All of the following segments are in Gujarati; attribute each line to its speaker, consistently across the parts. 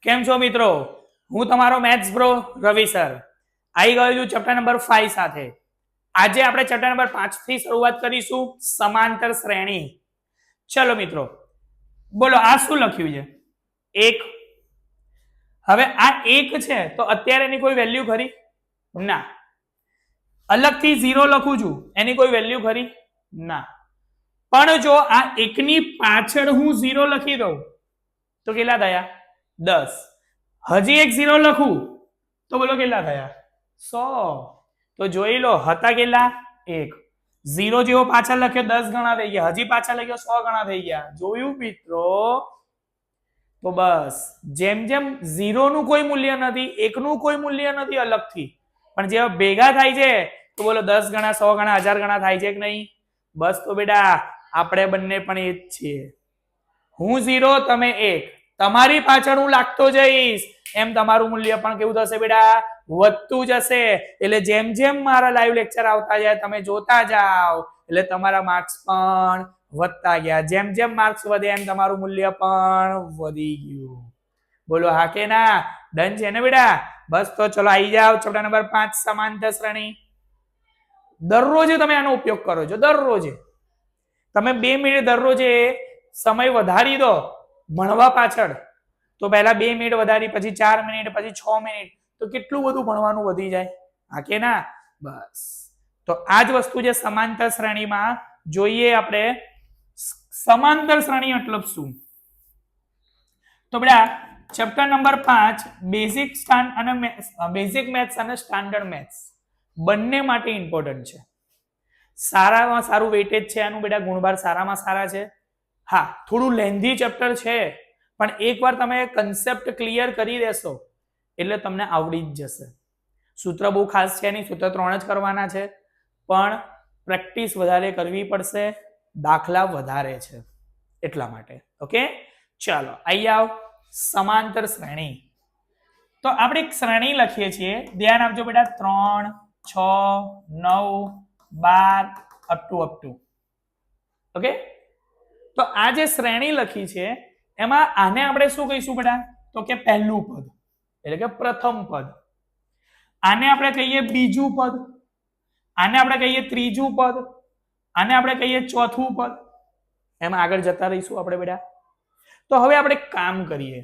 Speaker 1: કેમ છો મિત્રો? હું તમારો મેથ્સ બ્રો રવિ સર આવી ગયો છું ચેપ્ટર નંબર 5 સાથે. આજે આપણે ચેપ્ટર નંબર 5 થી શરૂઆત કરીશું, સમાંતર શ્રેણી. ચલો મિત્રો, બોલો આ શું લખ્યું છે? 1. હવે આ 1 છે તો અત્યારે એની કોઈ વેલ્યુ ખરી? ના. અલગથી 0 લખું છું, એની કોઈ વેલ્યુ ખરી? ના. પણ જો આ 1 ની પાછળ હું 0 લખી દઉં તો કેટલા થયા? 10. હજી એક 0 લખું તો બોલો કેટલા થયા? 100. તો જોઈ લો, હતા કેટલા? 1. 0 જેવો પાછળ લખ્યો 10 ગણા થઈ ગયા, હજી પાછળ લખ્યો 100 ગણા થઈ ગયા. જોયું મિત્રો? તો બસ જેમ જેમ 0 નું કોઈ મૂલ્ય નથી, 1 નું કોઈ મૂલ્ય નથી અલગથી, પણ જેવા ભેગા થાય છે તો બોલો 10 ગણા, 100 ગણા, 1000 ગણા થાય છે કે નહીં? બસ તો બેટા આપણે બંને પણ એ જ છીએ. હું 0, તમે 1. તમારી પાછળ હું લાગતો જઈશ એમ તમારું મૂલ્ય પણ કેવું થશે બેટા? વધતું જશે. એટલે જેમ જેમ મારા લાઈવ લેક્ચર આવતા જાય તમે જોતા જાઓ એટલે તમારા માર્ક્સ પણ વધતા ગયા. જેમ જેમ માર્ક્સ વધે એમ તમારું મૂલ્ય પણ વધી ગયું. બોલો હા કે ના? ડન છે ને બેટા? બસ તો ચલો આવી જાઓ ચેપ્ટર નંબર 5 સમાંતર શ્રેણી. દરરોજ તમે આનો ઉપયોગ કરો છો. દરરોજ તમે 2 મિનિટ દરરોજ સમય વધારી દો ભણવા પાછળ, તો પહેલા 2 મિનિટ વધારી, પછી 4 મિનિટ, પછી 6 મિનિટ, તો કેટલું બધું ભણવાનું વધી જાય. હા કે ના? બસ તો આ જ વસ્તુ છે સમાંતર શ્રેણીમાં. જોઈએ આપણે સમાંતર શ્રેણી એટલે શું. તો બેટા chapter number 5 basic basic maths અને સ્ટાન્ડર્ડ મેથ્સ બંને માટે ઇમ્પોર્ટન્ટ છે. સારામાં સારું વેટેજ છે આનું બેટા, ગુણભાર સારામાં સારા છે. હા, થોડું લેન્ધી ચેપ્ટર છે, પણ એકવાર તમે કન્સેપ્ટ ક્લિયર કરી દેશો એટલે તમને આવડી જ જશે. સૂત્ર બહુ ખાસ છે નહીં, સૂત્ર 3 જ કરવાના છે, પણ પ્રેક્ટિસ વધારે કરવી પડશે, દાખલા વધારે છે એટલા માટે. ઓકે, ચાલો અહીં આવ. સમાંતર શ્રેણી. તો આપણે એક શ્રેણી લખીએ છીએ, ધ્યાન આપજો બેટા. 3, 6, 9, 12 અપ ટુ. ઓકે, તો આ જે શ્રેણી લખી છે એમાં આને આપણે શું કહીશું બેટા? તો કે પહેલું પદ એટલે કે પ્રથમ પદ. આને આપણે કહીએ બીજું પદ, આને આપણે કહીએ ત્રીજું પદ, આને આપણે કહીએ ચોથું પદ. એમાં આગળ જતા રહીશું આપણે બેટા. તો હવે આપણે કામ કરીએ.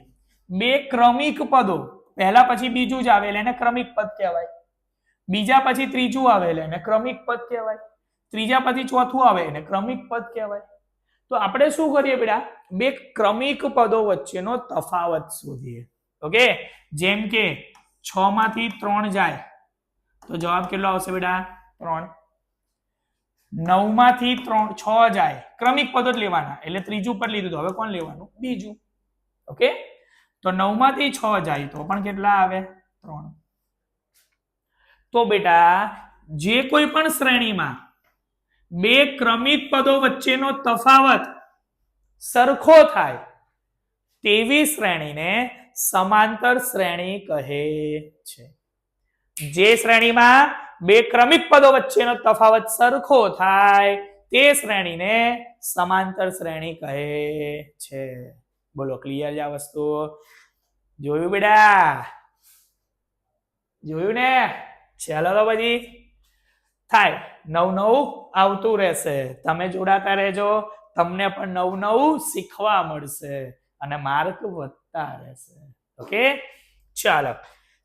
Speaker 1: 2 ક્રમિક પદો, પહેલા પછી બીજું જ આવે એને ક્રમિક પદ કહેવાય, બીજા પછી ત્રીજું આવે એને ક્રમિક પદ કહેવાય, ત્રીજા પછી ચોથું આવે એને ક્રમિક પદ કહેવાય. તો આપણે શું કરીએ બેટા? 2 ક્રમિક પદો વચ્ચેનો તફાવત શોધીએ. ઓકે, જેમ કે 6 માંથી 3 જાય તો જવાબ કેટલો આવશે બેટા? 3. 9 માંથી 6 જાય, ક્રમિક પદો જ લેવાના એટલે ત્રીજું પદ લીધું, તો હવે કોણ લેવાનું? બીજું. ઓકે, તો 9 માંથી 6 જાય તો પણ કેટલા આવે? 3. તો બેટા જે કોઈ પણ શ્રેણીમાં 2 ક્રમિક પદો વચ્ચેનો તફાવત સરખો થાય તેવી શ્રેણીને સમાંતર શ્રેણી કહે છે. જે શ્રેણીમાં 2 ક્રમિક પદો વચ્ચેનો તફાવત સરખો થાય તે શ્રેણીને સમાંતર શ્રેણી કહે છે. બોલો ક્લિયર છે આ વસ્તુ? જોયું બેટા? જોયું ને? ચાલો તો પછી થાય. નવું આવતું રહેશે, તમે જોડાતા રહેજો, તમને પણ નવું શીખવા મળશે અને માર્ક વધતા રહેશે. ઓકે, ચાલો.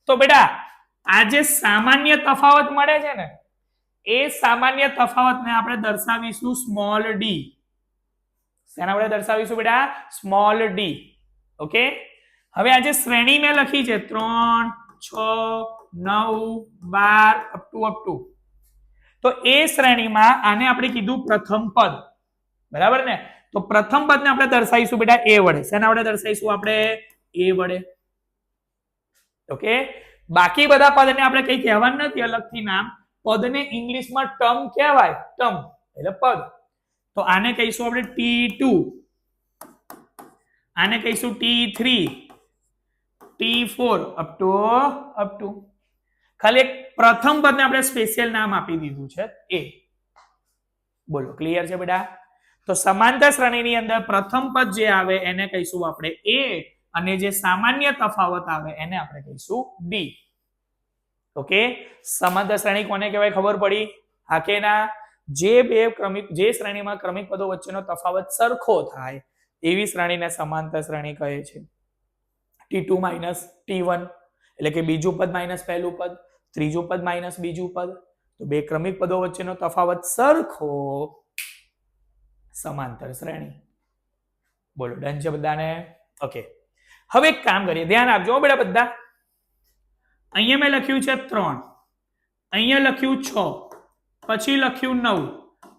Speaker 1: તો બેટા આ જે સામાન્ય તફાવત મળે છે ને, એ સામાન્ય તફાવતને આપણે દર્શાવીશું સ્મોલ ડી. શેના વડે દર્શાવીશું બેટા? Small D. ઓકે, હવે આ જે શ્રેણી મેં લખી છે 3, 6, 9, 12 અપ ટુ, તો એ શ્રેણીમાં આને આપણે કીધું પ્રથમ પદ, બરાબર ને? તો પ્રથમ પદને આપણે દર્શાવીશું બેટા એ વડે. શેના વડે દર્શાવીશું આપણે? એ વડે. ઓકે, બાકી બધા પદને આપણે કઈ કહેવાનું નથી અલગથી નામ. પદને ઇંગ્લિશમાં ટર્મ કહેવાય, ટર્મ એટલે પદ. તો આને કહીશું આપણે T2, આને કહીશું T3, T4 અપ ટુ. ખાલી એક પ્રથમ પદને આપણે સ્પેશિયલ નામ આપી દીધું છે એ. બોલો ક્લિયર છે બેટા? તો સમાંતર શ્રેણીની અંદર પ્રથમ પદ જે આવે એને કહીશું આપણે એ, અને જે સામાન્ય તફાવત આવે એને આપણે કહીશું ડી. ઓકે, સમાંતર શ્રેણી કોને કહેવાય ખબર પડી? હા કે ના? જે શ્રેણીમાં ક્રમિક પદો વચ્ચેનો તફાવત સરખો થાય એવી શ્રેણીને સમાંતર શ્રેણી કહે છે. T2 માઇનસ T1 એટલે કે બીજું પદ માઇનસ પહેલું પદ, ત્રીજું પદ માઇનસ બીજું પદ, તો બે ક્રમિક પદો વચ્ચેનો તફાવત સરખો, સમાંતર શ્રેણી. બોલો ડન છે બધાને? ઓકે, હવે એક કામ કરીએ, ધ્યાન આપજો બેટા બધા. અહીંયા મેં લખ્યું છે 3, અહીંયા લખ્યું 6, પછી લખ્યું 9,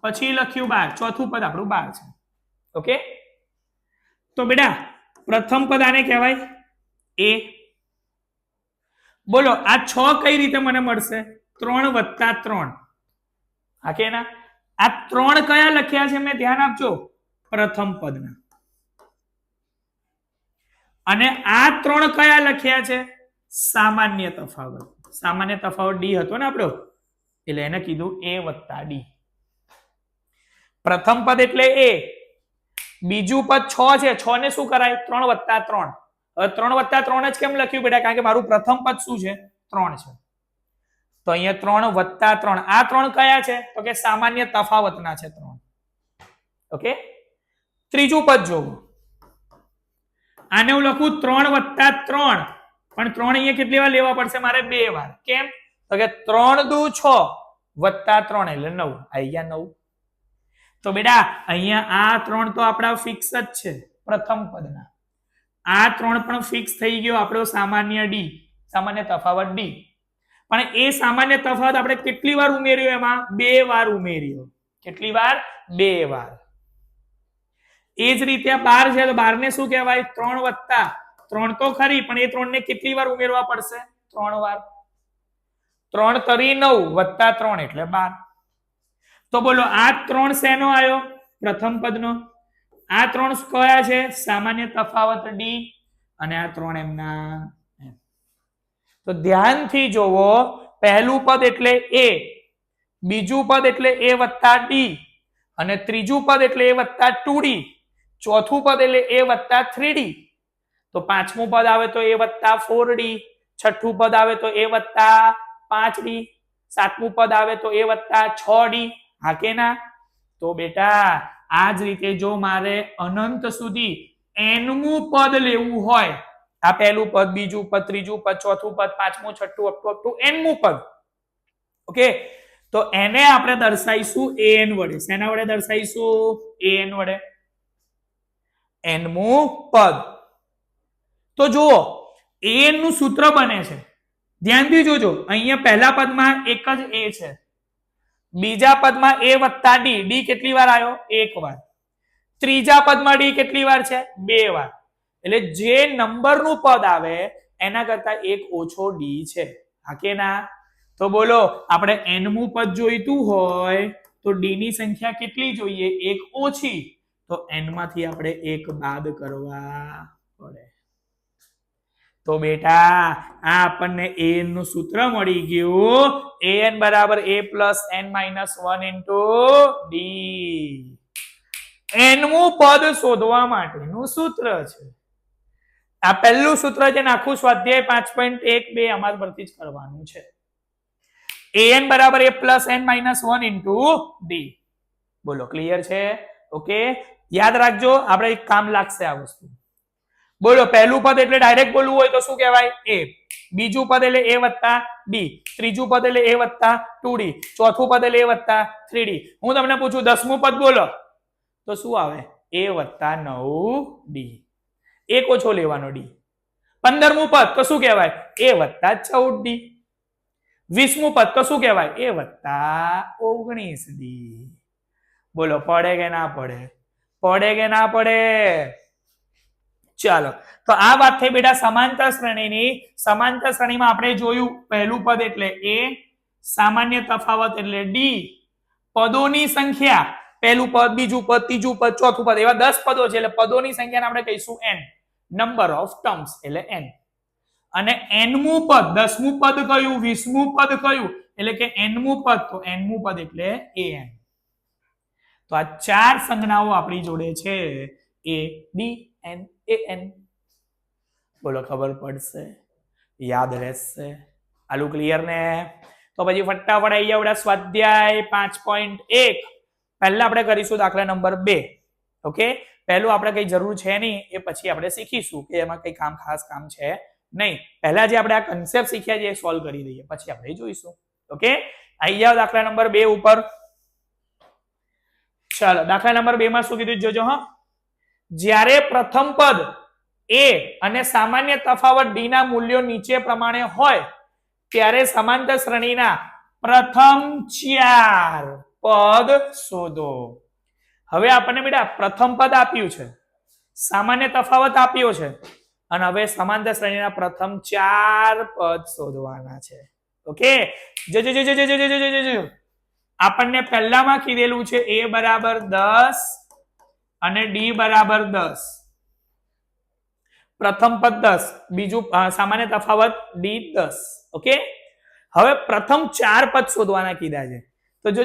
Speaker 1: પછી લખ્યું 12, ચોથું પદ આપણું 12 છે. ઓકે, તો બેટા પ્રથમ પદ આને કહેવાય એ. બોલો આ 6 કઈ રીતે મને મળશે? 3 વત્તા 3. હા કે ના? આ 3 કયા લખ્યા છે મેં ધ્યાન આપજો? પ્રથમ પદના. અને આ 3 કયા લખ્યા છે? સામાન્ય તફાવત. સામાન્ય તફાવત ડી હતો ને આપણો, એટલે એને કીધું એ વત્તા ડી. પ્રથમ પદ એટલે એ, બીજું પદ 6 છે, 6 ને શું કરાય? 3 વત્તા 3. હવે 3 વત્તા 3 જ કેમ લખ્યું બેટા? કારણ કે મારું પ્રથમ પદ શું છે? 3 છે. તો અહીંયા 3 વત્તા 3. આ 3 કયા છે? તો કે સામાન્ય તફાવતના છે 3. ઓકે, ત્રીજું પદ જોવો. આને હું લખું 3 વત્તા 3, પણ 3 અહીંયા કેટલી વાર લેવા પડશે મારે? 2 વાર. કેમ? તો કે 3 દુ 6 વત્તા 3 એટલે 9. આવી ગયા 9. તો બેટા અહીંયા આ 3 તો આપણા ફિક્સ જ છે પ્રથમ પદના. આ 3 પણ ફિક્સ થઈ ગયો આપણો સામાન્ય ડી, સામાન્ય તફાવત ડી. પણ એ સામાન્ય તફાવત આપણે કેટલી વાર ઉમેર્યો? એમાં 2 વાર ઉમેર્યો. કેટલી વાર? 2 વાર. એ જ રીતે 12 છે, તો 12 ને શું કહેવાય? 3 વત્તા 3 તો ખરી, પણ એ 3 ને કેટલી વાર ઉમેરવા પડશે? 3 વાર. 3 તરી 9 વત્તા 3 એટલે 12. તો બોલો આ 3 શેનો આવ્યો? પ્રથમ પદનો. આ 3 કયા છે? સામાન્ય તફાવત ડી, અને આ 3 એમના. તો ધ્યાનથી જોવો, પહેલું પદ એટલે એ, બીજું પદ એટલે એ વત્તા ડી, અને ત્રીજું પદ એટલે એ વત્તા 2D, ચોથું પદ એટલે એ વત્તા 3D, તો પાંચમું પદ આવે તો એ વત્તા 4D, છઠ્ઠું પદ આવે તો એ વત્તા 5D, સાતમું પદ આવે તો એ વત્તા 6D. હા કે ના? તો બેટા આ જ રીતે જો મારે અનંત સુધી nમું પદ લેવું હોય, આ પહેલું પદ, બીજું પદ, ત્રીજું પદ, ચોથું પદ, પાંચમું, છઠ્ઠું, અપ ટુ nમું પદ. ઓકે, તો એને આપણે દર્શાવીશું an વડે. શેના વડે દર્શાવીશું? an વડે. nમું પદ. તો જુઓ an નું સૂત્ર બને છે, ધ્યાનથી જોજો. અહીંયા પહેલા પદમાં એક જ a છે, બીજા પદમાં a વત્તા d, d કેટલી વાર આવ્યો? 1 વાર. ત્રીજા પદમાં d કેટલી વાર છે? 2 વાર. એટલે જે નંબરનું પદ આવે એના કરતા એક ઓછો d છે. હા કે ના? તો બોલો આપણે nમું પદ જોઈતું હોય તો d ની સંખ્યા કેટલી જોઈએ? 1 ઓછી. તો n માંથી આપણે 1 બાદ કરવા પડે. તો બેટા આ આપણને an નું સૂત્ર મળી ગયું. an બરાબર a plus n minus 1 into d. nમું પદ શોધવા માટેનું સૂત્ર છે. આ પહેલું સૂત્ર છે ને આખું સ્વાધ્યાય 5.12 અમાર પરથી જ કરવાનું છે. an બરાબર a plus n minus 1 into d. બોલો ક્લિયર છે? ઓકે, યાદ રાખજો, આપણે એક કામ લાગશે આ વસ્તુ. બોલો પહેલું પદ એટલે ડાયરેક્ટ બોલવું હોય તો શું કહેવાય? a. બીજું પદ એટલે a વત્તા d, ત્રીજું પદ એટલે a વત્તા 2d, ચોથું પદ એટલે a વત્તા 3d. હું તમને પૂછું 10મું પદ બોલો તો શું આવે? a વત્તા 9d. એક ઓછો લેવાનો d. 15મું પદ તો શું કહેવાય? a વત્તા 14d. 20મું પદ તો શું કહેવાય? a વત્તા 19d. બોલો પડે કે ના પડે? પડે કે ના પડે? ચાલો, તો આ વાત થઈ બેટા સમાંતર શ્રેણીની. સમાંતર શ્રેણીમાં આપણે જોયું પહેલું પદ એટલે a, સામાન્ય તફાવત એટલે d, પદોની સંખ્યા પહેલું પદ, બીજું પદ, ત્રીજું પદ, ચોથું પદ, એવા 10 પદો છે એટલે પદોની સંખ્યાને આપણે કહીશું n, નંબર ઓફ ટર્મ્સ એટલે n. અને nમું પદ, 10મું પદ કયું, 20મું પદ કયું, એટલે કે nમું પદ, તો nમું પદ એટલે an. તો આ 4 સંજ્ઞાઓ આપણી જોડે છે, a, d, n, an. બોલો ખબર પડશે, યાદ રહેશે? આલુ ક્લિયર ને? તો પછી ફટાફટ આવી જાવ સ્વાધ્યાય 5.1. પહેલા આપણે કરીશું દાખલા નંબર 2. ઓકે, પહેલું આપણે કઈ જરૂર છે નહીં, એ પછી આપણે શીખીશું કે એમાં કઈ ખાસ કામ છે નહીં. પહેલા જે આપણે આ કન્સેપ્ટ શીખ્યા છે એ સોલ્વ કરી દઈએ, પછી આપણે જોઈશું. ઓકે, આવી જાવ દાખલા નંબર 2 ઉપર. ચાલો દાખલા નંબર 2 માં શું કીધું જોજો. હા, જ્યારે પ્રથમ પદ a અને સામાન્ય તફાવત d ના મૂલ્યો નીચે પ્રમાણે હોય ત્યારે સમાંતર શ્રેણીના પ્રથમ 4 પદ શોધો. હવે આપણને બેટા પ્રથમ પદ આપ્યું છે, સામાન્ય તફાવત આપ્યો છે, અને હવે સમાંતર શ્રેણીના પ્રથમ 4 પદ શોધવાના છે. ઓકે, આપણને પહેલામાં કીધેલું છે a બરાબર 10 અને d બરાબર 10. પ્રથમ પદ 10, બીજું સામાન્ય તફાવત d 10. ઓકે, હવે પ્રથમ 4 પદ શોધવાના કીધા છે. તો જો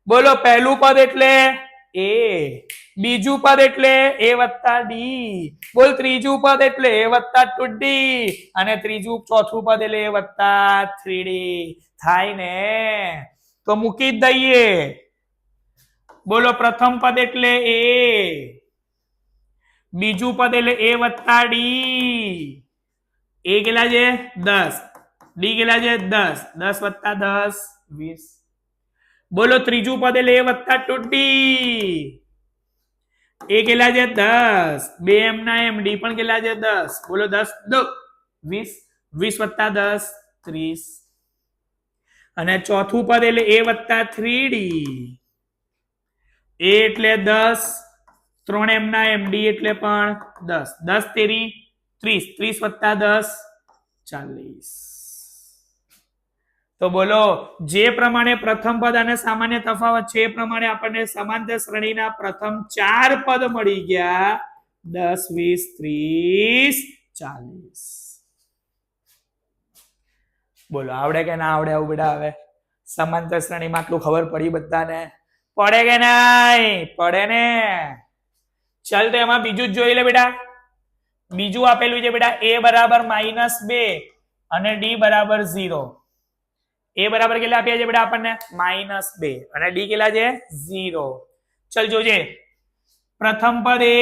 Speaker 1: બોલો, પહેલું પદ એટલે a, બીજું પદ એટલે a વત્તા d, બોલ ત્રીજું પદ એટલે a વત્તા 2d, અને ચોથું પદ એટલે a વત્તા 3d. થાય ને? તો મૂકી જ દઈએ. બોલો, પ્રથમ પદ એટલે a, બીજું પદ એટલે a વત્તા d, a કેટલા છે 10, d કેટલા છે 10, 10 વત્તા 10 20. બોલો, ત્રીજું પદ એટલે a વત્તા 2d, a કેટલા છે 10, 2 એમ ના એમ, d પણ કેટલા છે 10. બોલો 10 2 20, 20 વત્તા 10 30. અને ચોથું પદ એટલે a વત્તા 3d, a એટલે 10, 3 એમ ના એમ, d એટલે પણ 10, 10 તેરી 30, 30 વત્તા 10 40. તો બોલો, જે પ્રમાણે પ્રથમ પદ અને સામાન્ય તફાવત છે એ પ્રમાણે આપણને સમાંતર શ્રેણીના પ્રથમ 4 પદ મળી ગયા. 10 20 30 40. બોલો, આવડે કે ના આવડે? આવું બેટા હવે સમાંતર શ્રેણીમાં આટલું ખબર પડી બધાને? પડે કે નહીં? પડે ને? ચાલ, તો એમાં બીજું જ જોઈ લે બેટા. બીજું આપેલું છે બેટા a બરાબર -2 અને d બરાબર 0. a બરાબર કેટલા આપ્યા છે બેટા આપણને? -2 અને d કેટલા છે 0. ચલ જોજે, પ્રથમ પદ a,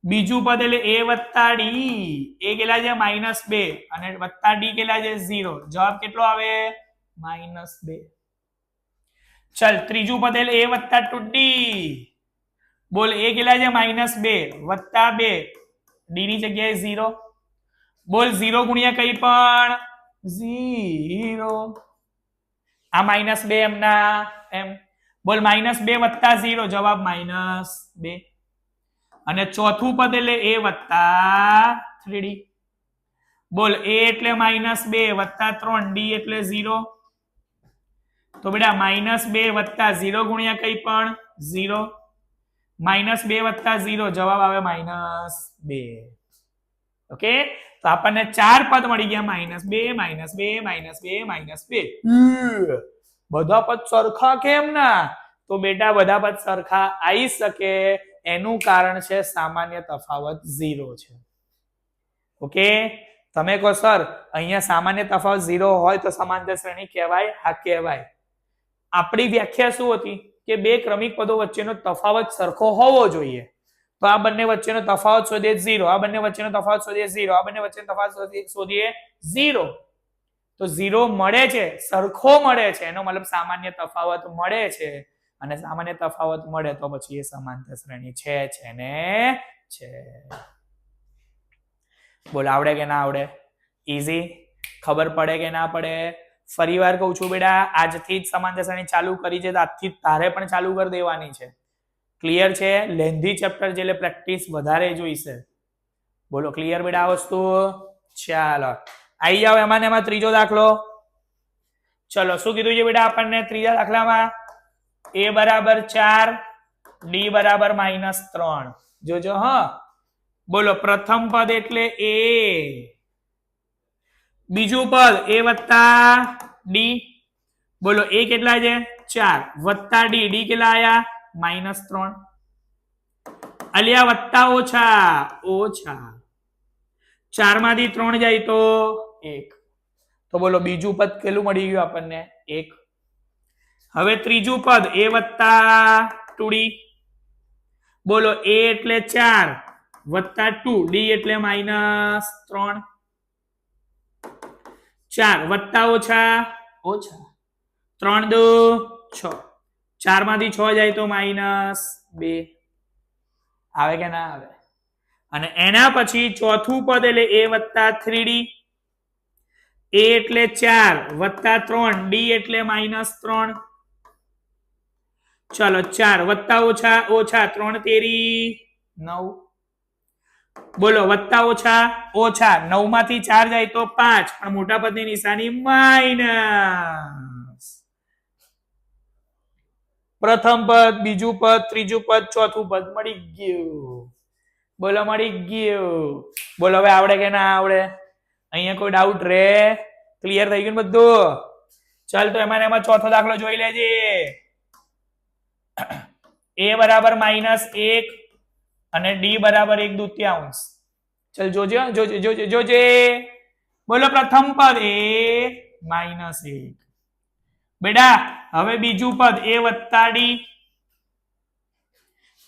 Speaker 1: બીજું પદ એટલે a વત્તા d, a કેટલા છે -2 અને વત્તા d કેટલા છે 0. જવાબ કેટલો આવે? -2. ચલ, ત્રીજું પદ એટલે a વત્તા 2d, બોલ a કેટલા છે -2 વત્તા 2, d ની જગ્યાએ 0. બોલ 0 ગુણ્યા કઈ પણ 0. આ -2 એમ ના એમ. બોલ -2 વત્તા 0, જવાબ -2. અને ચોથું પદ એટલે a વત્તા 3d, બોલ a એટલે -2 વત્તા 3, d એટલે 0. તો બેટા -2 વત્તા 0 ગુણ્યા કઈ પણ 0, -2 વત્તા 0, જવાબ આવે -2. ઓકે, તો આપણને 4 પદ મળી ગયા -2 -2 -2 -2. બધા પદ સરખા કેમ ના? તો બેટા બધા પદ સરખા આવી શકે એનું કારણ છે સામાન્ય તફાવત 0 છે. ઓકે, તમે કહો સર અહીંયા સામાન્ય તફાવત 0 હોય તો સમાંતર શ્રેણી કહેવાય? હા કહેવાય. આપણી વ્યાખ્યા શું હતી કે બે ક્રમિક પદો વચ્ચેનો તફાવત સરખો હોવો જોઈએ. તો આ બંને વચ્ચેનો તફાવત શોધીએ 0, આ બંને વચ્ચેનો તફાવત શોધીએ 0, આ બંને વચ્ચેનો તફાવત શોધીએ 0. તો 0 મળે છે, સરખો મળે છે, એનો મતલબ સામાન્ય તફાવત મળે છે. અને સામાન્ય તફાવત મળે તો પછી એ સમાંતર શ્રેણી છે ને છે. બોલ, આવડે કે ના આવડે? ઈઝી? ખબર પડે કે ના પડે? ફરીવાર કહું છું બેટા, આજથી જ સમાંતર શ્રેણી ચાલુ કરી છે તો આજથી તારે પણ ચાલુ કરી દેવાની છે. ક્લિયર છે? લેન્ધી ચેપ્ટર છે એટલે પ્રેક્ટિસ વધારે જોઈશે. બોલો ક્લિયર બેટા આ વસ્તુ? ચાલો આવી જાવ એમાં ને એમાં ત્રીજો દાખલો. ચલો, શું કીધું છે બેટા આપણને ત્રીજા દાખલામાં? a બરાબર 4, d બરાબર -3. જોજો હા. બોલો, પ્રથમ પદ એટલે a, બીજું પદ a વત્તા d, બોલો a કેટલા છે 4 વત્તા d, d કેટલા આયા? -3. અલ્યા વત્તા ઓછા ઓછા 4 માંથી 3 જાય તો 1. તો બોલો બીજું પદ કેટલું મળી ગયું આપણને 1. હવે ત્રીજું પદ a વત્તા 2d. બોલો a એટલે 4 વત્તા 2 d એટલે -3. 4 વત્તા ઓછા ઓછા 3 દો 6. 4 માંથી 6 જાય તો -2. આવે કે ના આવે? અને એના પછી ચોથું પદ એટલે a વત્તા 3d. a એટલે 4 વત્તા 3 d એટલે -3. ચલો 4 વત્તા ઓછા ઓછા 3 તેરી 9. બોલો વત્તા ઓછા ઓછા 9 માંથી 4 જાય તો 5 પણ મોટા પદની નિશાની માઇનસ. પ્રથમ પદ બીજું પદ ત્રીજું પદ ચોથું પદ મળી ગયું. બોલો મળી ગયું. બોલો હવે આવડે કે ના આવડે? અહીંયા કોઈ ડાઉટ રે? ક્લિયર થઈ ગયું બધું? ચાલ તો એમાં ચોથો દાખલો જોઈ લેજે. a બરાબર -1 અને d બરાબર 1/2. ચલ જોજે જોજે જોજે જોજે. બોલો પ્રથમ પદ a -1. બેટા હવે બીજું પદ a વત્તા d.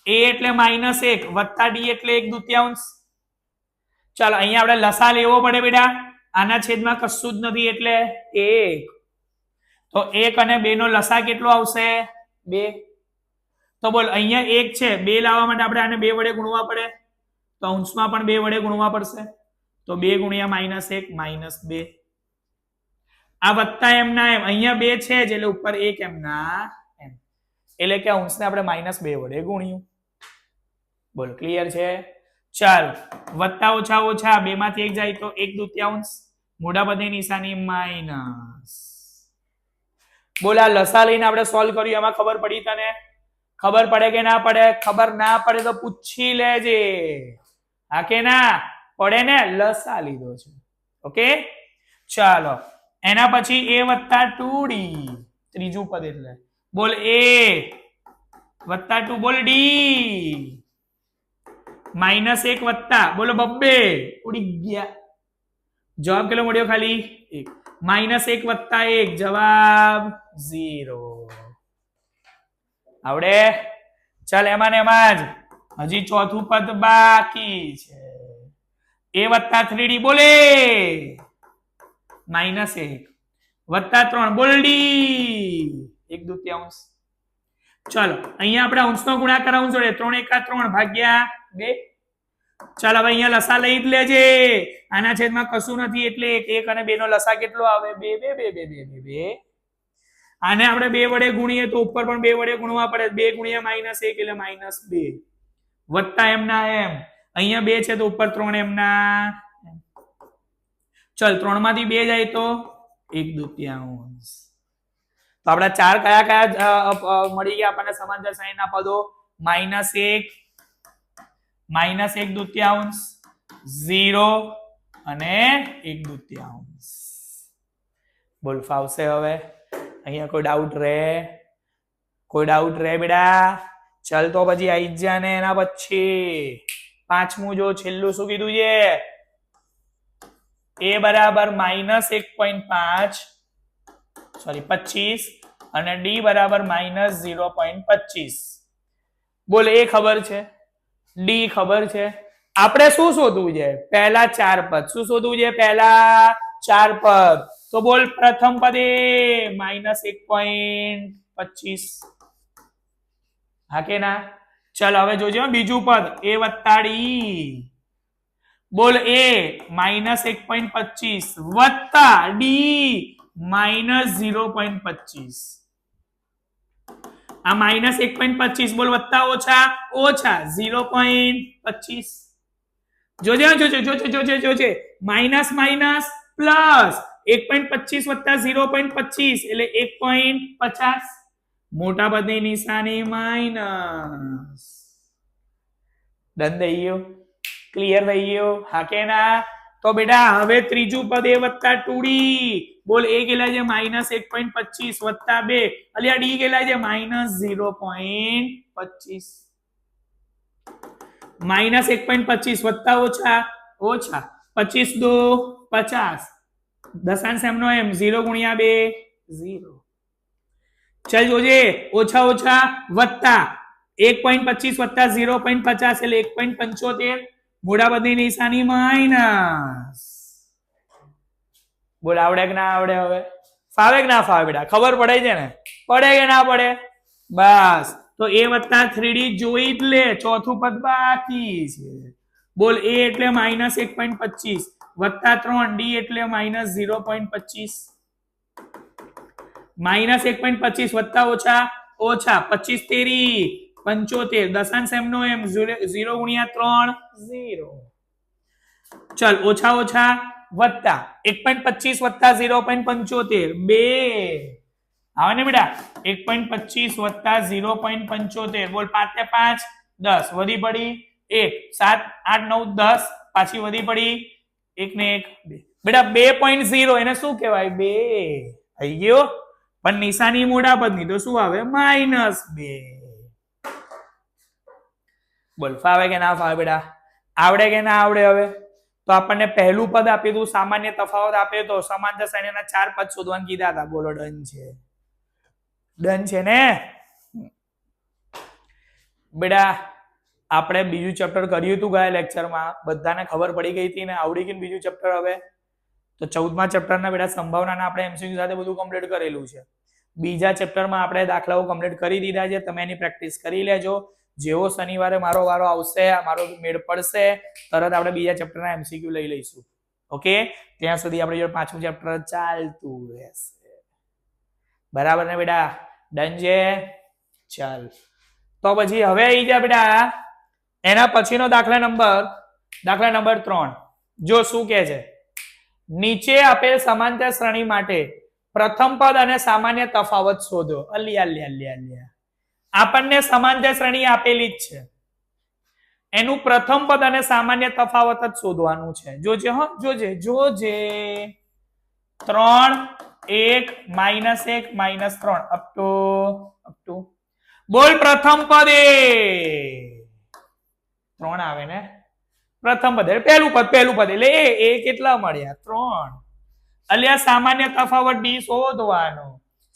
Speaker 1: a એટલે -1 વત્તા d એટલે 1/2. ચાલો અહીંયા આપણે લસા લેવો પડે બેટા. આના છેદમાં કશું જ નથી એટલે 1. તો 1 અને 2 નો લસા કેટલો આવશે? 2. તો બોલ અહીંયા 1 છે 2 લાવવા માટે આપણે આને 2 વડે ગુણવા પડે. તો અંશમાં પણ 2 વડે ગુણવા પડશે. તો 2 ગુણ્યા -1 -2. આ વત્તા એમ ના એમ અહીંયા 2 છે જ એટલે ઉપર 1 એમ ના એમ. એટલે કે અંશને આપણે -2 વડે ગુણ્યું. બોલો ક્લિયર છે? ચાલ વત્તા ઓછા ઓછા 2 માંથી 1 જાય તો 1/2. મોટા પદની નિશાની માઇનસ. બોલા લસા લઈને આપણે સોલ્વ કર્યું એમાં ખબર પડી તને? ખબર પડે કે ના પડે? ખબર ના પડે તો પૂછી લેજે. હા કે ના પડે ને? લસા લીધો છે. ઓકે ચાલો એના પછી a વત્તા 2d. ત્રીજું પદ એટલે બોલ a વત્તા 2 બોલ d. -1 વત્તા બોલો 2 ઉડી ગયા. જવાબ કેટલો મળ્યો? ખાલી 1. -1 વત્તા 1 જવાબ 0. આવડે? ચાલ એમાં ને એમાં જ હજી ચોથું પદ બાકી છે. a વત્તા 3d બોલે -1 વત્તા 3 બોલ d 1/2. ચાલો અહીંયા આપણે અંશનો ગુણાકાર અંશ જોડે 3 × 3 ભાગ્યા 2. ચાલ હવે અહીંયા લસા લઈ જ લેજે. આના છેદમાં કશું નથી એટલે 1 અને 2 નો લસા કેટલો આવે? 2 2 2 2 2 2. આને આપણે 2 વડે ગુણીએ તો ઉપર પણ 2 વડે ગુણવા પડે. 2 ગુણ્યા -1 એટલે -2 વત્તા એમ ના એમ. અહીંયા 2 છે તો ઉપર 3 એમ ના. ચલ 3 માંથી 2 જાય તો 1/2. તો આપડા ચાર કયા કયા મળી ગયા આપણને સમાંતર શ્રેણીના પદો? -1 -1/2 0 અને 1/2. બોલ ફાવશે હવે? અહીંયા કોઈ ડાઉટ રે? કોઈ ડાઉટ રે બેટા? ચાલ તો પછી આઈ જા ને એના પછી પાંચમું જો છેલ્લું શું કીધું છે? a બરાબર -1.5 સોરી 25 અને d બરાબર -0.25. બોલ એ ખબર છે, d ખબર છે. આપણે શું શોધવું છે? પહેલા ચાર પદ. શું શોધવું છે? પહેલા ચાર પદ. તો બોલ પ્રથમ પદ એ -1.25. હા કે ના? ચલ હવે જોજો બીજું પદ a વત્તા d. બોલ a -1.25 વત્તા d -0.25. આ -1.25 બોલ વત્તા ઓછા ઓછા 0.25. જોજે જોજે જોજે જોજે જોજે માઇનસ માઇનસ પ્લસ 1.25 વત્તા 0.25 એટલે 1.50. મોટા પદની નિશાની માઇનસ. ડન થઈ ગયું? ક્લિયર થઈ ગયું? હા કે ના? તો બેટા હવે ત્રીજું પદ a વત્તા 2d. બોલ a કેટલા છે? -1.25 વત્તા 2 અલ્યા d કેટલા છે? -0.25. -1.25 વત્તા ઓછા ઓછા 25 દો 50 દશાંશ એમનો એમ 0 ગુણ્યા 2 0 ચલ જોજે ઓછા ઓછા વત્તા 1.25 વત્તા 0.50 એટલે 1.75 મોટા પદની નિશાની માઇનસ બોલ આવડે કે ના આવડે હવે ફાવે કે ના ફાવે બેટા ખબર પડે છે ને પડે કે ના પડે બસ તો a વત્તા 3d જોઈ જ લે ચોથું પદ બાકી છે બોલ a એટલે -1.25 વત્તા 3 d એટલે -0.25 -1.25 વત્તા ઓછા ઓછા 25 તેરી 75 દશાંશ એમનો એમ 0 ગુણ્યા 3 0 ચલ ઓછા ઓછા વત્તા 1.25 વત્તા 0.75 2 આવે ને બેટા 1.25 વત્તા 0.75 બોલ 5 ને 5 10 વધી પડી 1 7 8 9 10 પાછી વધી પડી 1 ને 1 2 બેટા 2.0 એને શું કહેવાય 2 થઈ ગયો પણ નિશાની મોટા પદની તો શું આવે -2 બોલ ફાવે કે ના ફાવે બેટા આવડે કે ના આવડે હવે તો આપણને પહેલું પદ આપ્યું હતું સામાન્ય તફાવત આપ્યો તો સમાંતર શ્રેણીના 4 પદ શોધવાનું કીધા હતા બોલો ડન છે ને બેટા આપણે બીજું ચેપ્ટર કર્યું હતું ગયા લેક્ચરમાં બધાને ખબર પડી ગઈ હતી ને આવડી ગયું બીજું ચેપ્ટર હવે તો 14મા ચેપ્ટરના બેટા સંભાવનાના આપણે એમસીક્યુ સાથે બધું કમ્પ્લીટ કરેલું છે બીજા ચેપ્ટરમાં આપણે દાખલાઓ કમ્પ્લીટ કરી દીધા છે તમે એની પ્રેક્ટિસ કરી લેજો જેવો શનિવારે મારો વારો આવશે મારો મેળ પડશે તરત આપણે બીજા ચેપ્ટરના એમસીક્યુ લઈ લઈશું ઓકે ત્યાં સુધી આપણે જો પાંચમું ચેપ્ટર ચાલતું રહેશે બરાબર ને બેટા ડન છે ચાલ તો પછી હવે આવી જા બેટા એના પછીનો દાખલા નંબર 3 જો શું કહે છે નીચે આપેલ સમાંતર શ્રેણી માટે પ્રથમ પદ અને સામાન્ય તફાવત શોધો અલ્યા આપણને સમાંતર શ્રેણી આપેલી જ છે એનું પ્રથમ પદ અને સામાન્ય તફાવત જ શોધવાનું છે જોજે 3 1 -1 -3 અપ ટુ બોલ પ્રથમ પદ એ 3 આવે ને પ્રથમ પદ એટલે પહેલું પદ એટલે એ કેટલા મળ્યા 3 અલ્યા સામાન્ય તફાવત ડી શોધવાનો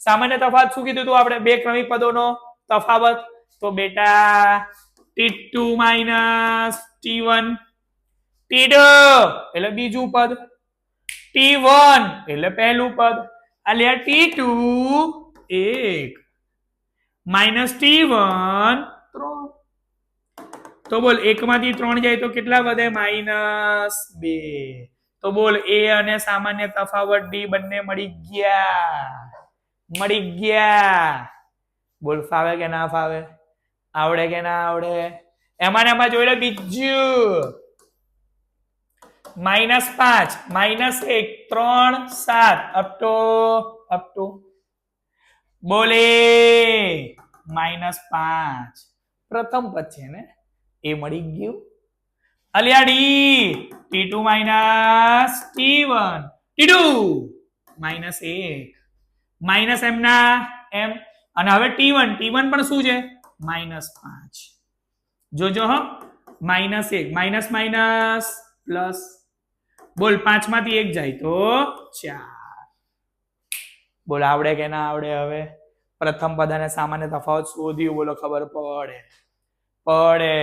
Speaker 1: સામાન્ય તફાવત શું કીધું તું આપણે બે ક્રમિક પદોનો તફાવત તો બેટા t2 t1 t2 એટલે બીજું પદ t1 એટલે પહેલું પદ અલ્યા t2 1 t1 3 તો બોલ 1 માંથી 3 જાય તો કેટલા વધે -2 તો બોલ a અને સામાન્ય તફાવત d બંને મળી ગયા બોલ ફાવે કે ના ફાવે આવડે કે ના આવડે એમાં જોઈ લે બીજું -5 -1 3 7 અપ ટુ બોલે -5 પ્રથમ પદ છે ને એ મળી ગયું અલ્યા ડી t2 t1 t2 -1 એમના એમ અને હવે t1 પણ શું છે -5 જોજો હો -1 પ્લસ બોલ 5 માંથી 1 જાય તો 4 બોલ આવડે કે ના આવડે હવે પ્રથમ પદ અને સામાન્ય તફાવત શોધ્યું બોલો ખબર પડે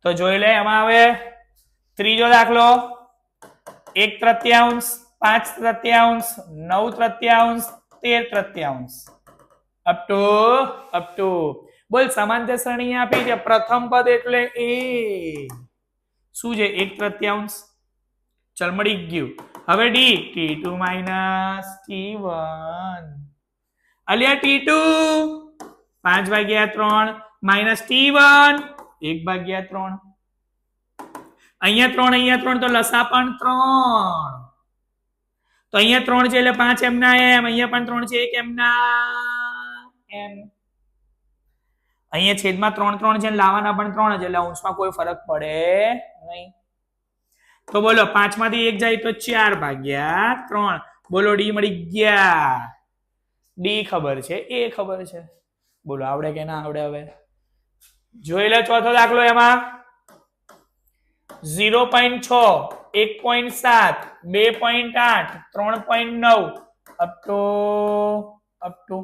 Speaker 1: તો જોઈ લે એમાં હવે ત્રીજો દાખલો 1/3 5/3 9/3 13/3 અપ ટુ બોલ સમાંતર શ્રેણી આપી છે પ્રથમ પદ એટલે એ શું છે 1/3 ચલ મળી ગયું હવે ડી t2 t1 અલ્યા t2 5/3 -t1 1/3 અહીંયા 3 તો લસા પણ 3 તો અહીંયા 3 છે એટલે 5 એમના એમ અહીંયા પણ 3 છે 1 એમના એમ અહીંયા છેદમાં 3 છે લાવવાના પણ 3 છે એટલે અંશમાં કોઈ ફરક પડે નહીં તો બોલો 5 માંથી 1 જાય તો 4/3 બોલો ડી મળી ગયા ડી ખબર છે એ ખબર છે બોલો આવડે કે ના આવડે હવે જોઈ લે ચોથો દાખલો એમાં 0.6, 1.7, 2.8, 3.9 અપ ટુ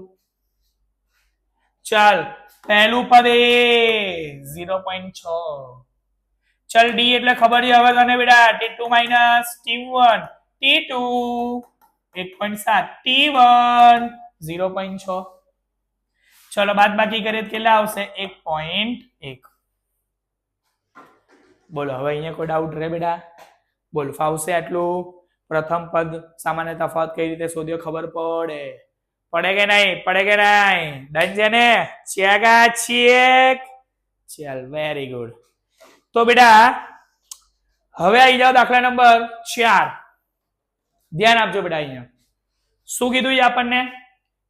Speaker 1: ચાલ પહેલું પદ એ 0.6. ચલ ડી એટલે ખબર છે હવે તને બેટા T2 minus T1 T2 1.7 T1 0.6. ચલો બાદ બાકી કરીએ કેટલા આવશે 1.1. બોલો હવે અહીંયા કોઈ ડાઉટ રહે બેટા? બોલ ફાવશે આટલું? પ્રથમ પદ સામાન્ય તફાવત કઈ રીતે શોધ્યો ખબર પડે કે નહીં? પડે કે નહીં? ડન છે ને? ચેક. ચલ વેરી ગુડ. તો બેટા હવે આવી જાઓ દાખલા નંબર 4. ધ્યાન આપજો બેટા. અહીંયા શું કીધું છે આપણને?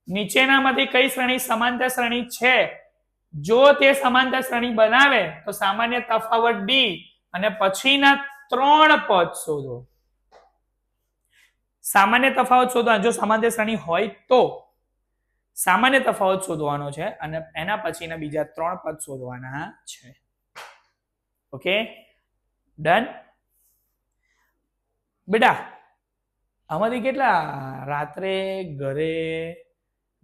Speaker 1: નીચેનામાંથી કઈ શ્રેણી સમાંતર શ્રેણી છે? જો તે સમાંતર શ્રેણી બનાવે તો સામાન્ય તફાવત ડી અને પછીના 3 પદ શોધો. સામાન્ય તફાવત શોધવાનો. જો સમાંતર શ્રેણી હોય તો સામાન્ય તફાવત શોધવાનો છે અને એના પછીના બીજા 3 પદ શોધવાના છે. ઓકે ડન બેટા? આમાંથી કેટલા રાત્રે ઘરે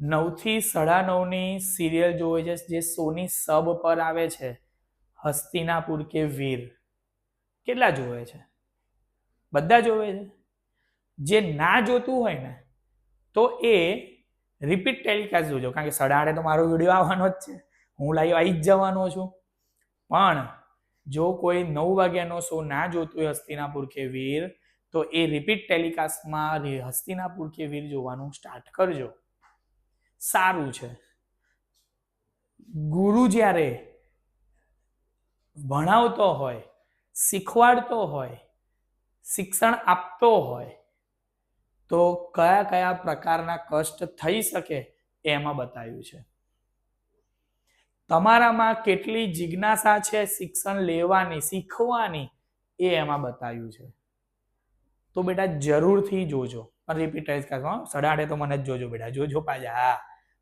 Speaker 1: 9 થી 9:30 ની સિરિયલ જોવે છે જે સોની સબ પર આવે છે, હસ્તિનાપુર કે વીર? કેટલા જોવે છે? બધા જોવે છે. જે ના જોતું હોય ને તો એ રિપીટ ટેલિકાસ્ટ જોજો, કારણ કે 8:30 તો મારો વિડીયો આવવાનો જ છે, હું લાઈવ આવી જ જવાનો છું. પણ જો કોઈ 9 વાગ્યાનો શો ના જોતું હોય હસ્તિનાપુર કે વીર, તો એ રિપીટ ટેલિકાસ્ટમાં હસ્તિનાપુર કે વીર જોવાનું સ્ટાર્ટ કરજો. સારું છે. ગુરુ જ્યારે ભણાવતો હોય, શીખવાડતો હોય, શિક્ષણ આપતો હોય તો કયા કયા પ્રકારના કષ્ટ થઈ શકે એમાં બતાવ્યું છે. તમારામાં કેટલી જિજ્ઞાસા છે શિક્ષણ લેવાની, શીખવાની, એ એમાં બતાવ્યું છે. તો બેટા જરૂરથી જોજો. પણ રિપીટ ટેલિકાસ્ટમાં 8:30 તો મને જ જોજો બેટા, જોજો પાછા. હા,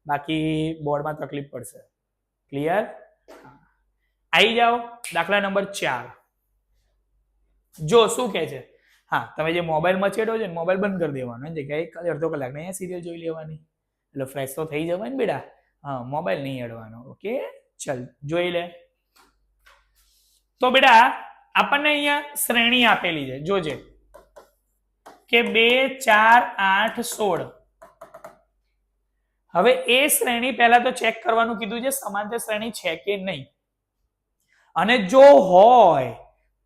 Speaker 1: બાકી બોર્ડમાં તકલીફ પડશે. ક્લિયર? આવી જાઓ દાખલા નંબર 4. જો શું કે છે? હા, તમે જે મોબાઈલ મચેડો છે ને, મોબાઈલ બંધ કરી દેવાનો, જગ્યાએ અડધો કલાક ને અહીંયા સિરિયલ જોઈ લેવાની, એટલે ફ્રેશ તો થઈ જવાય ને બેટા. હા, મોબાઈલ નહીં અડવાનો. ઓકે ચલ જોઈ લે. તો બેટા આપણને અહીંયા શ્રેણી આપેલી છે, જોજે કે 2, 4, 8, 16. હવે એ શ્રેણી પહેલા તો ચેક કરવાનું કીધું છે સમાંતર શ્રેણી છે કે નહીં, અને જો હોય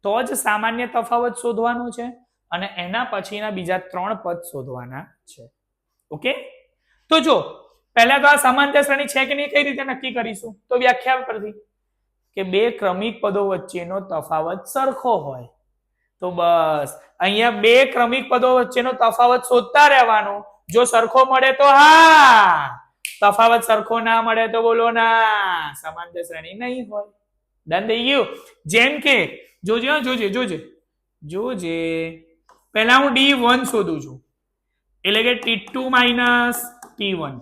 Speaker 1: તો જ સામાન્ય તફાવત શોધવાનો છે અને એના પછીના બીજા 3 પદ શોધવાના છે. ઓકે? તો જો પહેલા તો આ સમાંતર શ્રેણી છે કે નહીં કઈ રીતે નક્કી કરીશું? તો વ્યાખ્યા પરથી કે 2 ક્રમિક પદો વચ્ચેનો તફાવત સરખો હોય. તો બસ અહીંયા 2 ક્રમિક પદો વચ્ચેનો તફાવત શોધતા રહેવાનો. જો સરખો મળે તો હા, તફાવત સરખો ના મળે તો બોલો ના, સમાંતર શ્રેણી નહીં હોય. ડન થઈ ગયું? જેમ કે જોજે પહેલા હું D1 શોધું છું, એટલે કે T2 માઇનસ T1.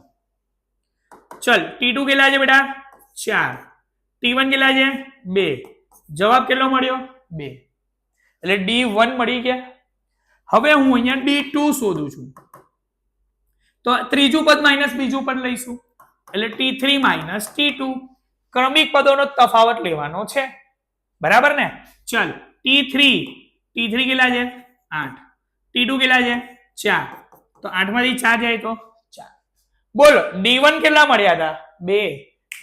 Speaker 1: ચલ T2 કેટલા છે બેટા? 4. T1 કેટલા છે? 2. જવાબ કેટલો મળ્યો? 2. એટલે D1 મળી ગયા. હવે હું અહીંયા D2 શોધું છું, તો ત્રીજું પદ માઇનસ બીજું પદ લઈશું, એટલે T3 માઇનસ T2. ક્રમિક પદોનો તફાવત લેવાનો છે, બરાબર ને? ચલ T3 કેટલા છે? 8. T2 કેટલા છે? 4. તો 8 માંથી 4 જાય તો 4. બોલો D1 કેટલા મળ્યા હતા? 2.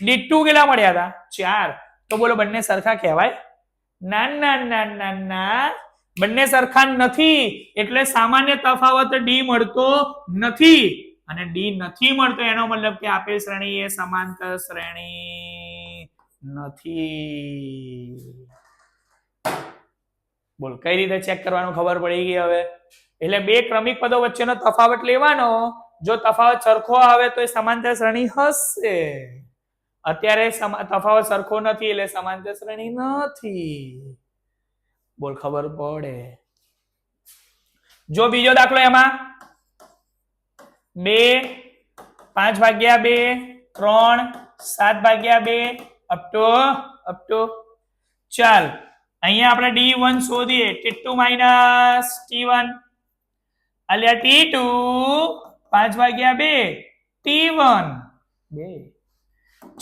Speaker 1: D2 કેટલા મળ્યા હતા? 4. તો બોલો બંને સરખા કહેવાય? ના, બંને સરખા નથી, એટલે સામાન્ય તફાવત D મળતો નથી, અને D નથી મળતો એનો મતલબ કે આપેલ શ્રેણી એ સમાંતર શ્રેણી નથી. બોલ કઈ રીતે ચેક કરવાનું ખબર પડી ગઈ હવે? એટલે 2 ક્રમિક પદો વચ્ચેનો તફાવત લેવાનો. જો તફાવત સરખો આવે તો એ સમાંતર શ્રેણી હશે. અત્યારે તફાવત સરખો નથી એટલે સમાંતર શ્રેણી નથી. બોલ ખબર પડે? જો બીજો દાખલો એમાં 2, 5/2, 3, 7/2 અપ ટુ ચાલ અહીંયા આપણે D1 શોધીએ T2 માઇનસ T1 અલ્યા T2 5 ભાગ્યા 2 T1 2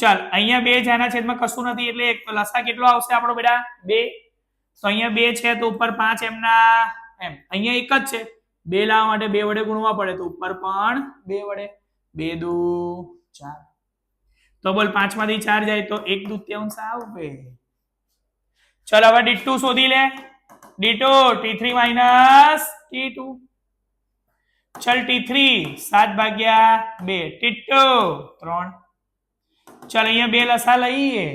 Speaker 1: ચાલ અહીંયા 2 જેના છેદમાં કશું નથી એટલે એક લસા કેટલો આવશે આપણો બેટા 2 તો અહીંયા 2 છે તો ઉપર 5 એમના એમ અહીંયા એક જ છે 2 લાવવા માટે 2 વડે ગુણવા પડે તો ઉપર પણ 2 વડે 2 દુ 4 તો બોલ 5 માંથી 4 જાય તો 1/2 આવે ચલ હવે D2 શોધી લે D2 T3 માઇનસ T2 चल T3 7 भाग्या 2 T2 3 चल अहिया 2 लसा लईए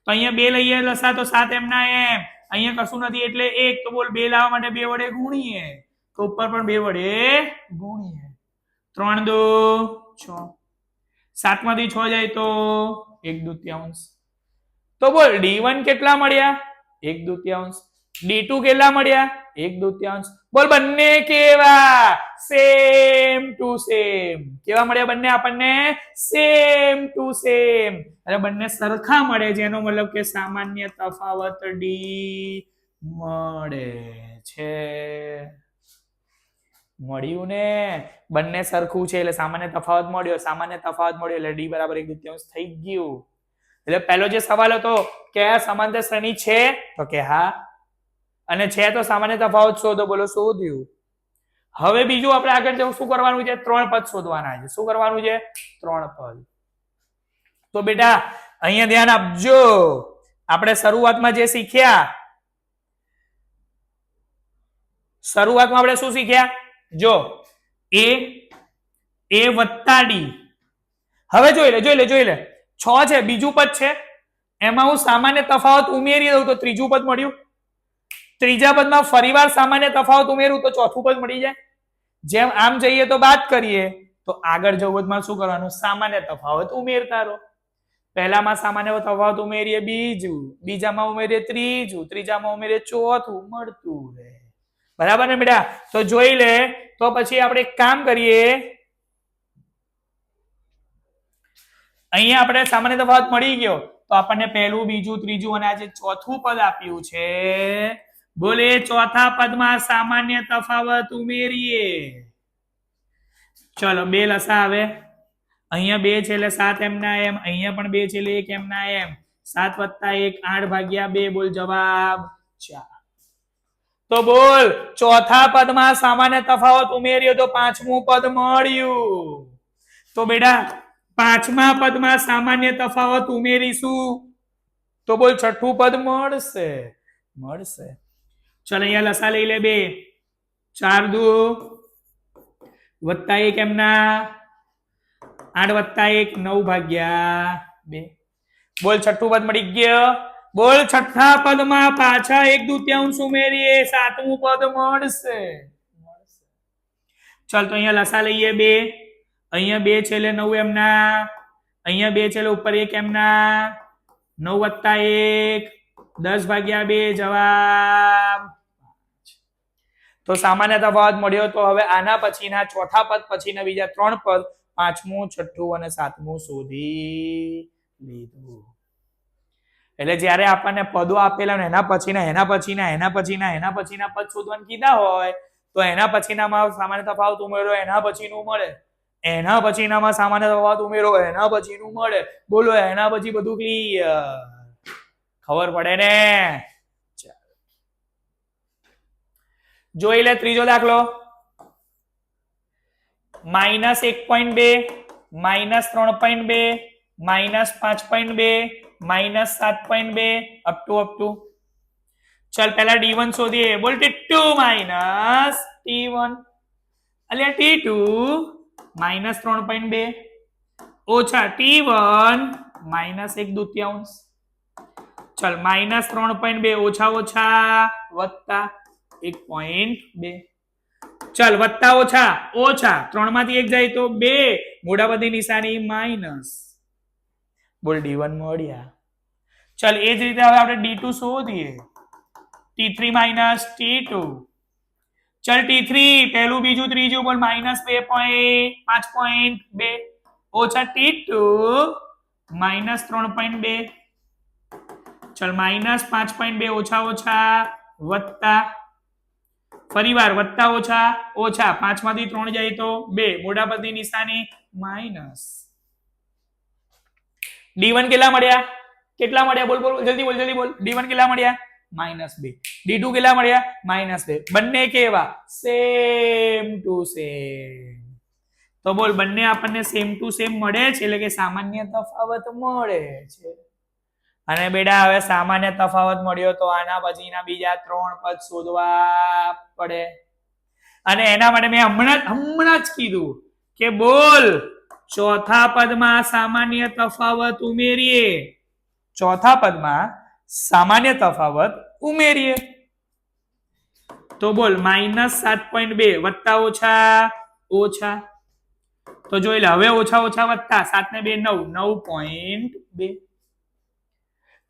Speaker 1: तो अहिया 2 लईए लसा तो 7 एमना एम अहिया कशु नथी एटले 1 तो बोल 2 लावा माटे 2 वडे गुणीए तो ऊपर पण 2 वडे गुणीए 3 2 6 7 मांथी 6 जाय तो 1/2 तो बोल D1 કેટલા મળ્યા 1/2 D2 કેટલા મળ્યા 1/2 બોલ બંને કેવા સેમ ટુ સેમ કેવા મળ્યા બંને આપણને સેમ ટુ સેમ એટલે બંને સરખા મળે જેનો મતલબ કે સામાન્ય તફાવત D મળે છે મળ્યું ને બંને સરખું છે એટલે સામાન્ય તફાવત મળ્યો એટલે D બરાબર 1/2 થઈ ગયું એટલે પહેલો જે સવાલ હતો કે સમાંતર શ્રેણી છે તો કે હા અને છે તો સામાન્ય તફાવત શોધો બોલો શોધ્યું હવે બીજું આપણે આગળ શું કરવાનું છે ત્રણ પદ શોધવાના છે શું કરવાનું છે ત્રણ પદ તો બેટા અહીંયા ધ્યાન આપજો આપણે શરૂઆતમાં જે શીખ્યા શરૂઆતમાં આપણે શું શીખ્યા જો a વત્તા d હવે જોઈ લે 6 છે બીજું પદ છે એમાં હું સામાન્ય તફાવત ઉમેરી દઉં તો ત્રીજું પદ મળ્યું ત્રીજા પદમાં ફરીવાર સામાન્ય તફાવત ઉમેરું તો ચોથું પદ મળી જાય જેમ આમ જઈએ તો બાદ કરીએ તો આગળ જવું શું કરવાનું સામાન્ય તફાવત ઉમેરતા રહો પહેલામાં સામાન્ય તફાવત ઉમેરીએ બીજું બીજામાં ઉમેરીએ ત્રીજું ત્રીજામાં ઉમેરીએ ચોથું મળતું રહે બરાબર ને બેટા તો જોઈ લે તો પછી આપણે એક કામ કરીએ અહીંયા આપણે સામાન્ય તફાવત મળી ગયો તો આપણને પહેલું બીજું ત્રીજું અને આજે ચોથું પદ આપ્યું છે બોલે ચોથા પદમાં સામાન્ય તફાવત ઉમેરીએ ચલો 2 લસા આવે અહીંયા 2 છે એટલે 7 એમના એમ અહીંયા પણ 2 છે એટલે 1 એમના એમ 7 + 1 8 ભાગ્યા 2 બોલ જવાબ 4 તો બોલ ચોથા પદમાં સામાન્ય તફાવત ઉમેર્યો તો પાંચમું પદ મળ્યું તો બેટા પાંચમા પદમાં સામાન્ય તફાવત ઉમેરીશું તો બોલ છઠ્ઠું પદ મળશે ચલ અહીંયા લસા લઈ લે 2 4 2 વત્તા 1 એમના 8 + 1 9 ભાગ્યા 2 બોલ છઠ્ઠું પદ મળી ગયો બોલ છઠ્ઠા પદમાં પાછા 1/2 ઉમેરીએ સાતમું પદ મળશે ચાલ તો અહીંયા લસા લઈએ 2 અહીંયા 2 છે એટલે 9 એમના અહીંયા 2 છે એટલે ઉપર 1 એમના 9 + 1 10 ભાગ્યા 2 જવાબ તો સામાન્ય તફાવત મળ્યો તો હવે આના પછીના ચોથા પદ પછીના બીજા 3 પદ પાંચમું છઠ્ઠું અને સાતમું શોધી લીધું એટલે જ્યારે આપણને પદો આપેલા ને એના પછીના પદ શોધવાનું કીધા હોય તો એના પછીનામાં સામાન્ય તફાવત ઉમેરો એના પછીનું મળે એના પછીનામાં સામાન્ય તફાવત ઉમેરો એના પછીનું મળે બોલો એના પછી બધું ક્લિયર ખબર પડે ને જોઈ લે ત્રીજો દાખલો -1.2 -3.2 -5.2 -7.2 અપ ટુ चल पहला D1 शोधिए बोल T2 माइनस T1 अलिया T2 माइनस 3.2 ओछा T1 माइनस 1/2 चल माइनस 3.2 ओछा ओछा वत्ता 1.2 चल वत्ता ओछा ओछा 3 मांथी 1 जाए तो 2 मोटा बधी निशानी माइनस बोल D1 મળ્યા चल ए ज रीते હવે આપણે D2 શોધીએ T3 माइनस T2 चल T3 पहलू बीजू त्रीजू बोल -5.2 ओछा T2 -3.2 ચલ -5.2 ઓછા ઓછા વત્તા ફરીવાર વત્તા ઓછા ઓછા 5 માંથી 3 જાય તો 2 મોઢા પરની નિશાની માઇનસ d1 કેટલા મળ્યા બોલ બોલ જલ્દી બોલ d1 કેટલા મળ્યા -2 d2 કેટલા મળ્યા -2 બંને કેવા સેમ ટુ સેમ તો બોલ બંને આપણને સેમ ટુ સેમ મળે છે એટલે કે સામાન્ય તફાવત મળે છે અને બેટા હવે સામાન્ય તફાવત મળ્યો તો આના પછીના બીજા 3 પદ શોધવા પડે અને એના માટે મેં હમણાં જ કીધું કે બોલ ચોથા પદમાં સામાન્ય તફાવત ઉમેરીએ ચોથા પદમાં સામાન્ય તફાવત ઉમેરીએ તો બોલ -7.2 વત્તા ઓછા ઓછા તો જોઈ લે હવે ઓછા ઓછા વત્તા 7 ને 2 9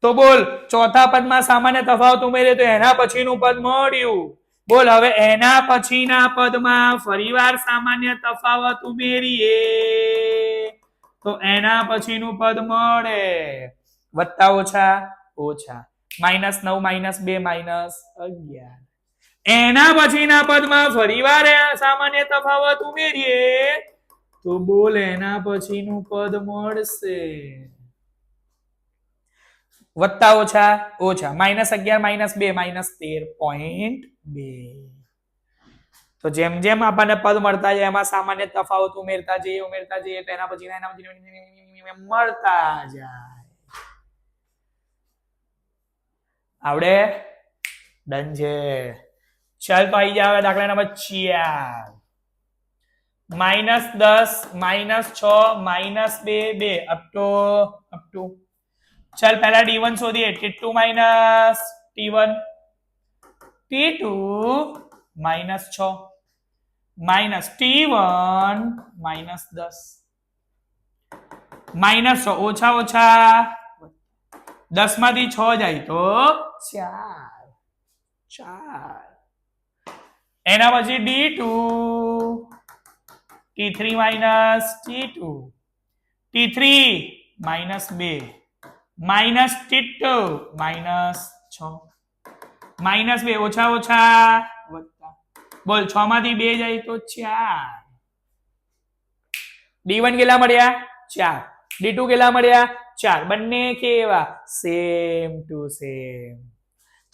Speaker 1: તો બોલ ચોથા પદમાં સામાન્ય તફાવત ઉમેરીએ તો એના પછીનું પદ મળ્યું બોલ હવે એના પછીના પદમાં ફરીવાર સામાન્ય તફાવત ઉમેરીએ તો એના પછીનું પદ મળે વત્તા ઓછા ઓછા -9 -2 -11 એના પછીના પદમાં ફરીવાર સામાન્ય તફાવત ઉમેરીએ તો બોલ એના પછીનું પદ મળશે વત્તા ઓછા ઓછા -11 -2 -13.2 તો જેમ જેમ આપણને પદ મળતા જાય એમાં સામાન્ય તફાવત ઉમેરતા જઈએ તો એના પછી મળતા જાય આવડે ડન છે ચાલ તો આવી જાવ દાખલા નંબર 4 -10 -6 -2 અપ ટુ चल पहला d1 शोधिए t2 minus t1 t2 minus 6 minus t1 minus 10 minus 6 ओछा ओछा 10 માંથી 6 જાય તો 4 એના પછી d2 t3 minus t2 t3 minus 2 minus t2 minus 6 minus 2 ओछा ओछा बोल 6 માંથી 2 જાય તો 4 d1 કેટલા મળ્યા 4 d2 કેટલા મળ્યા 4 બંને કેવા સેમ ટુ સેમ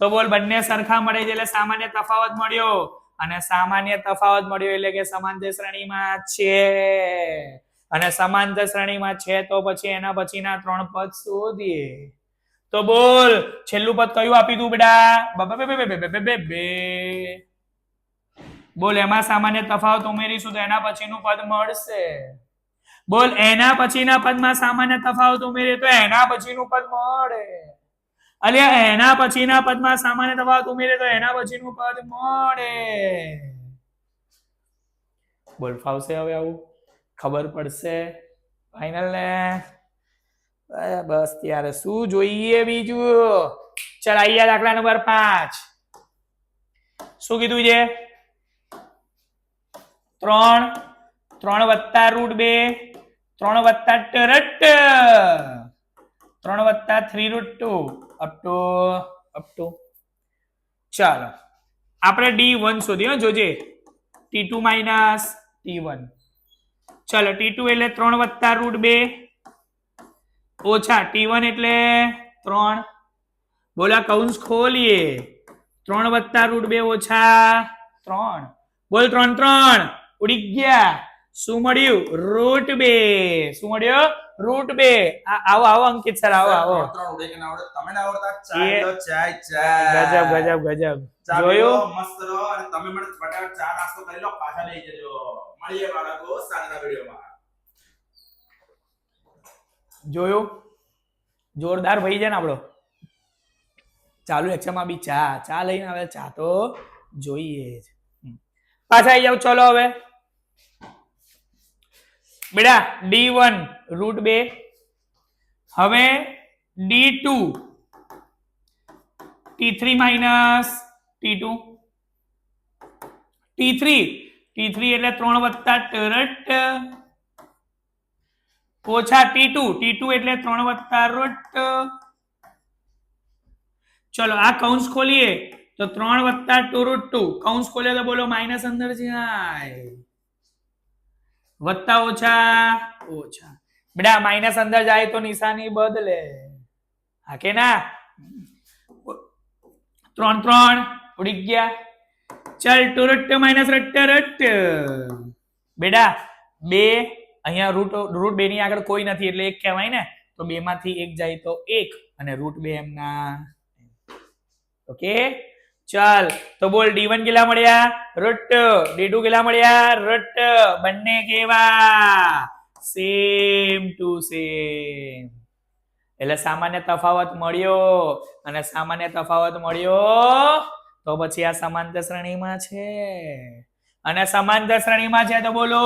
Speaker 1: તો બોલ બંને સરખા મળે છે એટલે સામાન્ય તફાવત મળ્યો અને સામાન્ય તફાવત મળ્યો એટલે કે સમાંતર શ્રેણીમાં છે અને સમાંતર શ્રેણીમાં છે તો પછી એના પછીના 3 પદ શોધીએ તો બોલ છેલ્લું પદ કયું આપી દઉં બેટા બોલ એમાં સામાન્ય તફાવત ઉમેરીશું તો એના પછીનું પદ મળશે બોલ એના પછીના પદમાં સામાન્ય તફાવત ઉમેરીએ તો એના પછીનું પદ મળે અલ્યા એના પછીના પદમાં સામાન્ય તફાવત ઉમેરીએ તો એના પછીનું પદ મળે બોલ ફાવશે હવે આવું ખબર પડશે ફાઇનલ ને બસ ત્યારે શું જોઈએ બીજું ચાલ આયા દાખલા નંબર 5 શું કીધું છે 3 વત્તા √2 3 વત્તા ટરટ 3 વત્તા 3√2 અપ ટુ ચાલો આપણે d1 શોધીએ જોજે t2 માઇનસ t1 चलो t2 એટલે 3 વત્તા √2 ઓછા t1 એટલે 3 બોલા કૌંસ ખોલીએ 3 વત્તા √2 ઓછા 3 બોલ 3 ઉડી ગયા શું મળ્યું √2 શું મળ્યો √2 આવો આવો અંકિત સર આવો
Speaker 2: 3 ઉડે કે ના આવડે તમે ના આવડતા ચાય
Speaker 1: ગજબ જોયું
Speaker 2: મસ્ત રહો અને તમે મને ફટાફટ ચા નાસ્તો કરી લો પાછા લઈ જજો મળીએ બાળકો સાગના વિડિયોમાં
Speaker 1: જોયું જોરદાર ભાઈ છે ને આપણો ચાલુ લેક્ચરમાં બી ચા લઈને આવે ચા તો જોઈએ જ પાછા આવી જાવ ચલો હવે બેટા d1 √2 હવે d2 t3 minus t2 t3 એટલે 3 વત્તા ટરટ ઓછા t2 એટલે 3 વત્તા √2 ચલો આ કૌંસ ખોલીએ તો 3 વત્તા 2√2 કૌંસ ખોલીએ તો બોલો માઇનસ અંદર જાય વત્તા ઓછા ઓછા બેટા માઇનસ અંદર જાય તો નિશાની બદલે હા કે ના 3 3 ઉડી ગયા ચલ 2√2 માઇનસ રટ બેટા 2 અહીંયા રૂટ 2 ની આગળ કોઈ નથી એટલે 1 કહેવાય ને તો 2 માંથી 1 જાય તો 1 અને √2 એમના ઓકે ચાલ તો બોલ d1 કેટલા મળ્યા √2 d2 કેટલા મળ્યા √2 બંને કેવા સેમ ટુ સેમ એટલે સામાન્ય તફાવત મળ્યો અને સામાન્ય તફાવત મળ્યો તો પછી આ સમાંતર શ્રેણીમાં છે અને સમાંતર શ્રેણીમાં છે તો બોલો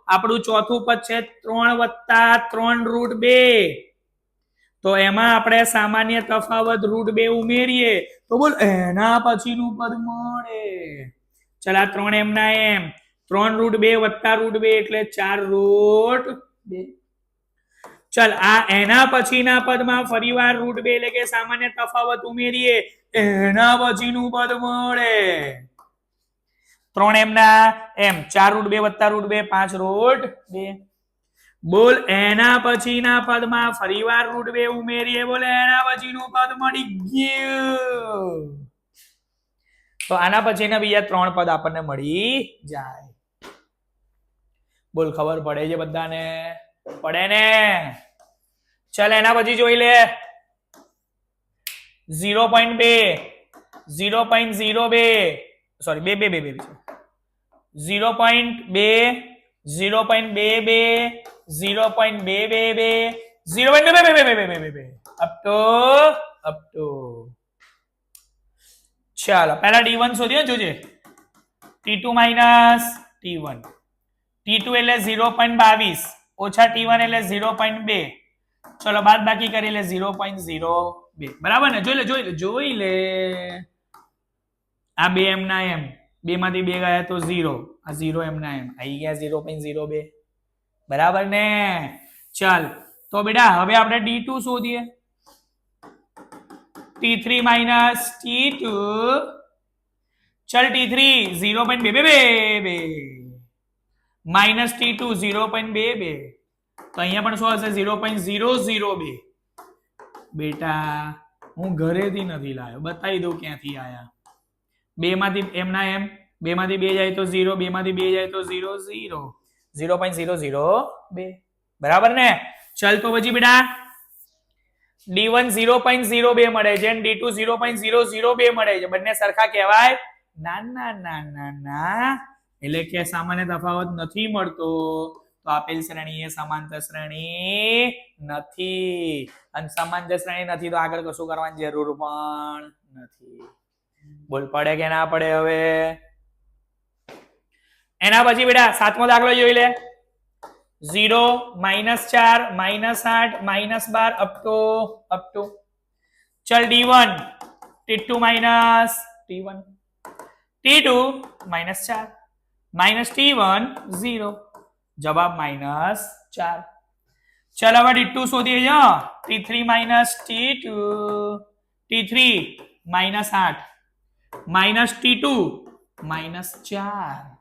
Speaker 1: આપણું ચોથું પદ છે 3 વત્તા 3√2 તો એમાં આપણે સામાન્ય તફાવત √2 ઉમેરીએ તો બોલ એના પછીનું પદ મળે ચલ આ 3 એમના એમ 3√2 વત્તા √2 એટલે 4√2 ચલ આ એના પછીના પદમાં ફરીવાર √2 એટલે કે સામાન્ય તફાવત ઉમેરીએ એના પછીનું પદ મળે 3 એમના એમ 4√2 વત્તા √2 5√2 બોલ એના પછીના પદમાં ફરીવાર √2 ઉમેરીએ બોલે એના પછીનું પદ મળી ગયું તો આના પછીના બીજા 3 પદ આપણને મળી જાય બોલ ખબર પડે છે બધાને પડે ને ચલ એના પછી જોઈ લે 0.2 0.02 સોરી 2 0.2 0.22 0.222 0.222 up to ચાલો પહેલા d1 શોધ્યો જોજે t2 minus t1 t2 એટલે 0.22 ઓછા t1 એટલે 0.2 ચલો બાદ બાકી કરી લે 0.02 બરાબર ને જોઈ લે આ 2 એમ ના એમ 2 માંથી 2 ગયા તો 0 આ 0 એમ ના એમ આવી ગયા 0.02 બરાબર ને ચાલ તો બેટા હવે આપણે d2 શોધીએ t3 minus t2 चल t3 0.22 minus t2 0.22 तो અહીંયા પણ શું હશે 0.002 બેટા હું ઘરેથી નથી લાવ્યો બતાવી દઉં ક્યાંથી આયા 2 માંથી એમ ના એમ 2 માંથી 2 જાય તો 0 2 માંથી 2 જાય તો 0 0.002 બરાબર ને ચલ તો પછી બેટા d1 0.02 મળે છે અને d2 0.002 મળે છે બંને સરખા કહેવાય ના એટલે કે સામાન્ય તફાવત નથી મળતો તો આપેલ શ્રેણી એ સમાંતર શ્રેણી નથી અને સમાંતર શ્રેણી નથી તો આગળ કશું કરવાની જરૂર પણ નથી બોલ પડે કે ના પડે હવે એના પછી બેટા સાતમો દાખલો જોઈ લે 0 -4 -8 -12 up to चल d1 t2 minus t1 t2 -4 minus t1 0 जवाब -4 चल अब d2 शोधिए जो t3 minus t2 t3 -8 minus t2 -4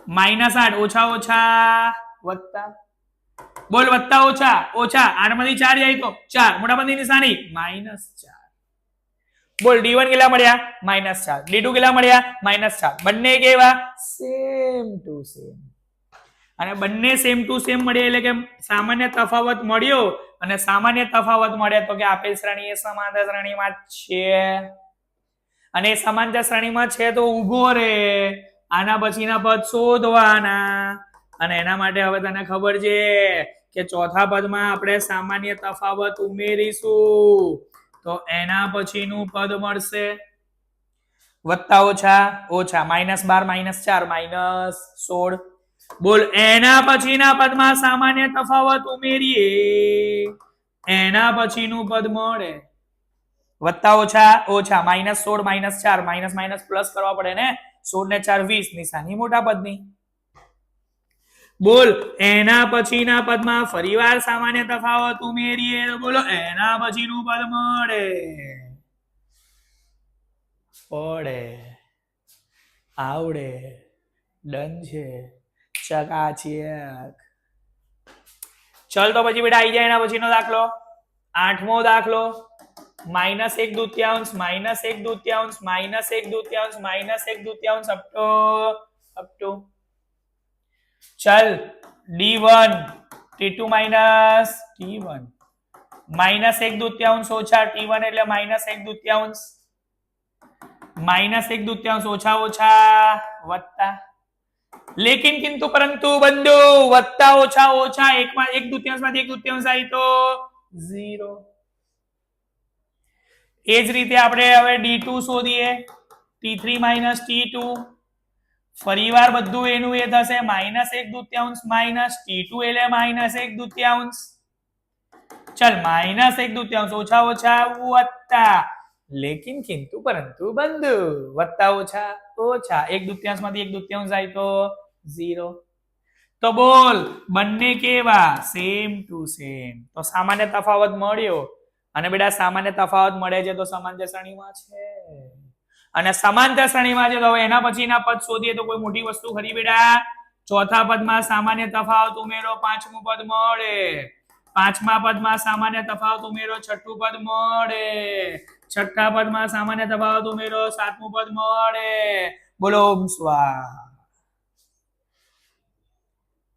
Speaker 1: -8 ઓછા ઓછા વત્તા બોલ વત્તા ઓછા ઓછા 8 માંથી 4 જાય તો 4 મોટા પદની નિશાની -4 બોલ d1 કેટલા મળ્યા -4 d2 કેટલા મળ્યા -4 બંને કેવા સેમ ટુ સેમ અને બંને સેમ ટુ સેમ મળ્યા એટલે કે સામાન્ય તફાવત મળ્યો અને સામાન્ય તફાવત મળે તો કે આપેલ શ્રેણી એ સમાંતર શ્રેણીમાં છે અને સમાંતર શ્રેણીમાં છે તો ઊભો રે આના પછીના પદ શોધવાના અને એના માટે હવે તને ખબર છે કે ચોથા પદમાં આપણે સામાન્ય તફાવત ઉમેરીશું તો એના પછીનું પદ મળશે વત્તા ઓછા ઓછા -12 -4 -16 બોલ એના પછીના પદમાં સામાન્ય તફાવત ઉમેરીએ એના પછીનું પદ મળે વત્તા ઓછા ઓછા -16 -4 પ્લસ કરવા પડે ને 16 ને 4 20 નિશાની મોટા પદની બોલ એના પછીના પદમાં ફરીવાર સામાન્ય તફાવત ઉમેરીએ તો બોલો એના પછીનું પદ મળે પડે આવડે ડન છે ચકાચક. ચલ તો પછી બેટા આવી જાય એના પછીનો દાખલો 8મો દાખલો -1 દૂત્યાંશ -1 દૂત્યાંશ -1 દૂત્યાંશ -1 દૂત્યાંશ અપ ટુ चल d1 t2 माइनस t1 -1 દૂત્યાંશ ઓછા t1 એટલે -1 દૂત્યાંશ -1 દૂત્યાંશ ઓછા ઓછા વત્તા લેકિન કિંતુ પરંતુ બંધુ વત્તા ઓછા ઓછા એક દૂત્યાંશ માંથી એક દૂત્યાંશ આવી તો 0. એ જ રીતે આપણે હવે d2 શોધીએ t3 - t2 ફરીવાર બધું એનું એ થશે -1 દૂત્યાંશ માઇનસ t2 એટલે -1 દૂત્યાંશ ચલ -1 દૂત્યાંશ ઓછા ઓછા વત્તા લેકિન કિંતુ પરંતુ બંધુ વત્તા ઓછા ઓછા એક દૂત્યાંશ માંથી એક દૂત્યાંશ જાય તો 0. તો બોલ બંને કેવા સેમ ટુ સેમ. તો સામાન્ય તફાવત મળ્યો અને બેટા સામાન્ય તફાવત મળે છે તો સમાંતર શ્રેણીમાં છે અને સમાંતર શ્રેણીમાં છે તો હવે એના પછીના પદ શોધીએ તો કોઈ મોટી વસ્તુ ખરી બેટા? ચોથા પદમાં સામાન્ય તફાવત ઉમેરો પાંચમું પદ મળે, પાંચમા પદમાં સામાન્ય તફાવત ઉમેરો છઠ્ઠું પદ મળે, છઠ્ઠા પદમાં સામાન્ય તફાવત ઉમેરો સાતમું પદ મળે. બોલો ઓમ સ્વાહા.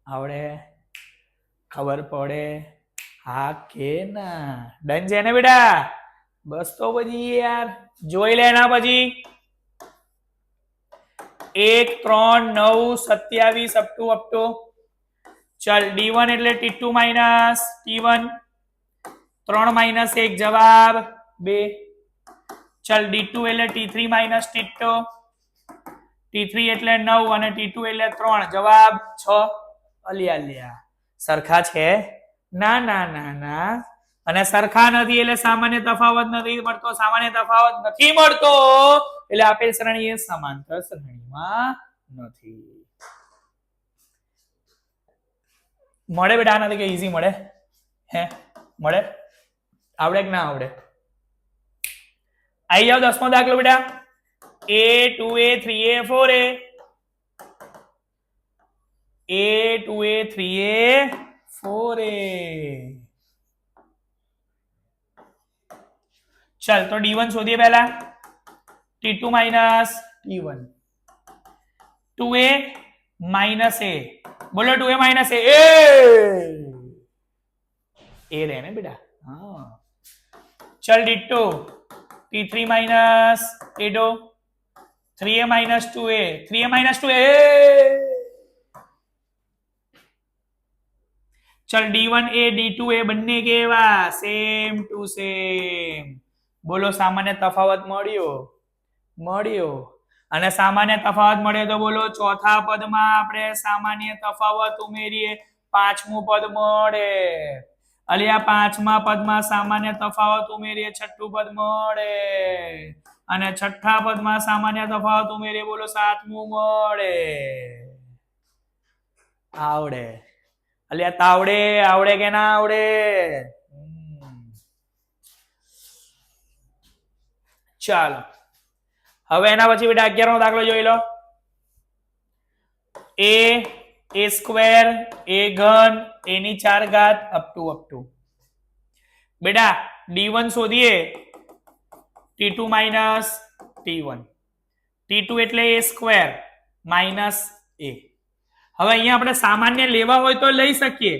Speaker 1: આવડે? ખબર પડે? હા કે ના? ડન છે ને બેટા? બસ તો પછી યાર જોઈ લે એના પછી 1 3 9 27 અપ ટુ ચલ d1 એટલે t2 માઇનસ t1 3 માઇનસ 1 જવાબ 2. ચલ d2 એટલે t3 માઇનસ t2 t3 એટલે 9 અને t2 એટલે 3 જવાબ 6. અલિયા સરખા છે? ના ના ના ના. અને સરખા નથી એટલે સામાન્ય તફાવત નથી મળતો, સામાન્ય તફાવત નથી મળતો એટલે આપેલ શ્રેણી એ સમાંતર શ્રેણીમાં નથી. મળે બેટા આનાથી કે ઈઝી મળે? હે મળે? આવડે કે ના આવડે? આવી જાવ 10મો દાખલો બેટા a 2a 3a 4a a 2a 3a 4a. चल तो d1 शोधिए पहला t2 minus t1 2a minus a बोलो 2a माइनस a रहने बेटा. हाँ चल d2 t3 minus a2 3a minus 2a 3a minus 2a चल d1 a d2 a બંને કેવા સેમ ટુ સેમ. બોલો સામાન્ય તફાવત મળ્યો અને સામાન્ય તફાવત મળે તો બોલો ચોથા પદમાં આપણે સામાન્ય તફાવત ઉમેરીએ પાંચમું પદ મળે. અલિયા પાંચમા પદમાં સામાન્ય તફાવત ઉમેરીએ છઠ્ઠું પદ મળે અને છઠ્ઠા પદમાં સામાન્ય તફાવત ઉમેરીએ બોલો સાતમું મળે. આવડે? અલિયા તાવડે આવડે કે ના આવડે? ચાલો હવે એના પછી બેટા 11મો દાખલો જોઈ લો. a સ્ક્વેર a ઘન a ની 4 ઘાત અપ ટુ બેટા d1 શોધીએ t2 માઇનસ t1 t2 એટલે a સ્ક્વેર માઇનસ a. હવે અહીંયા આપણે સામાન્ય લેવા હોય તો લઈ શકીએ,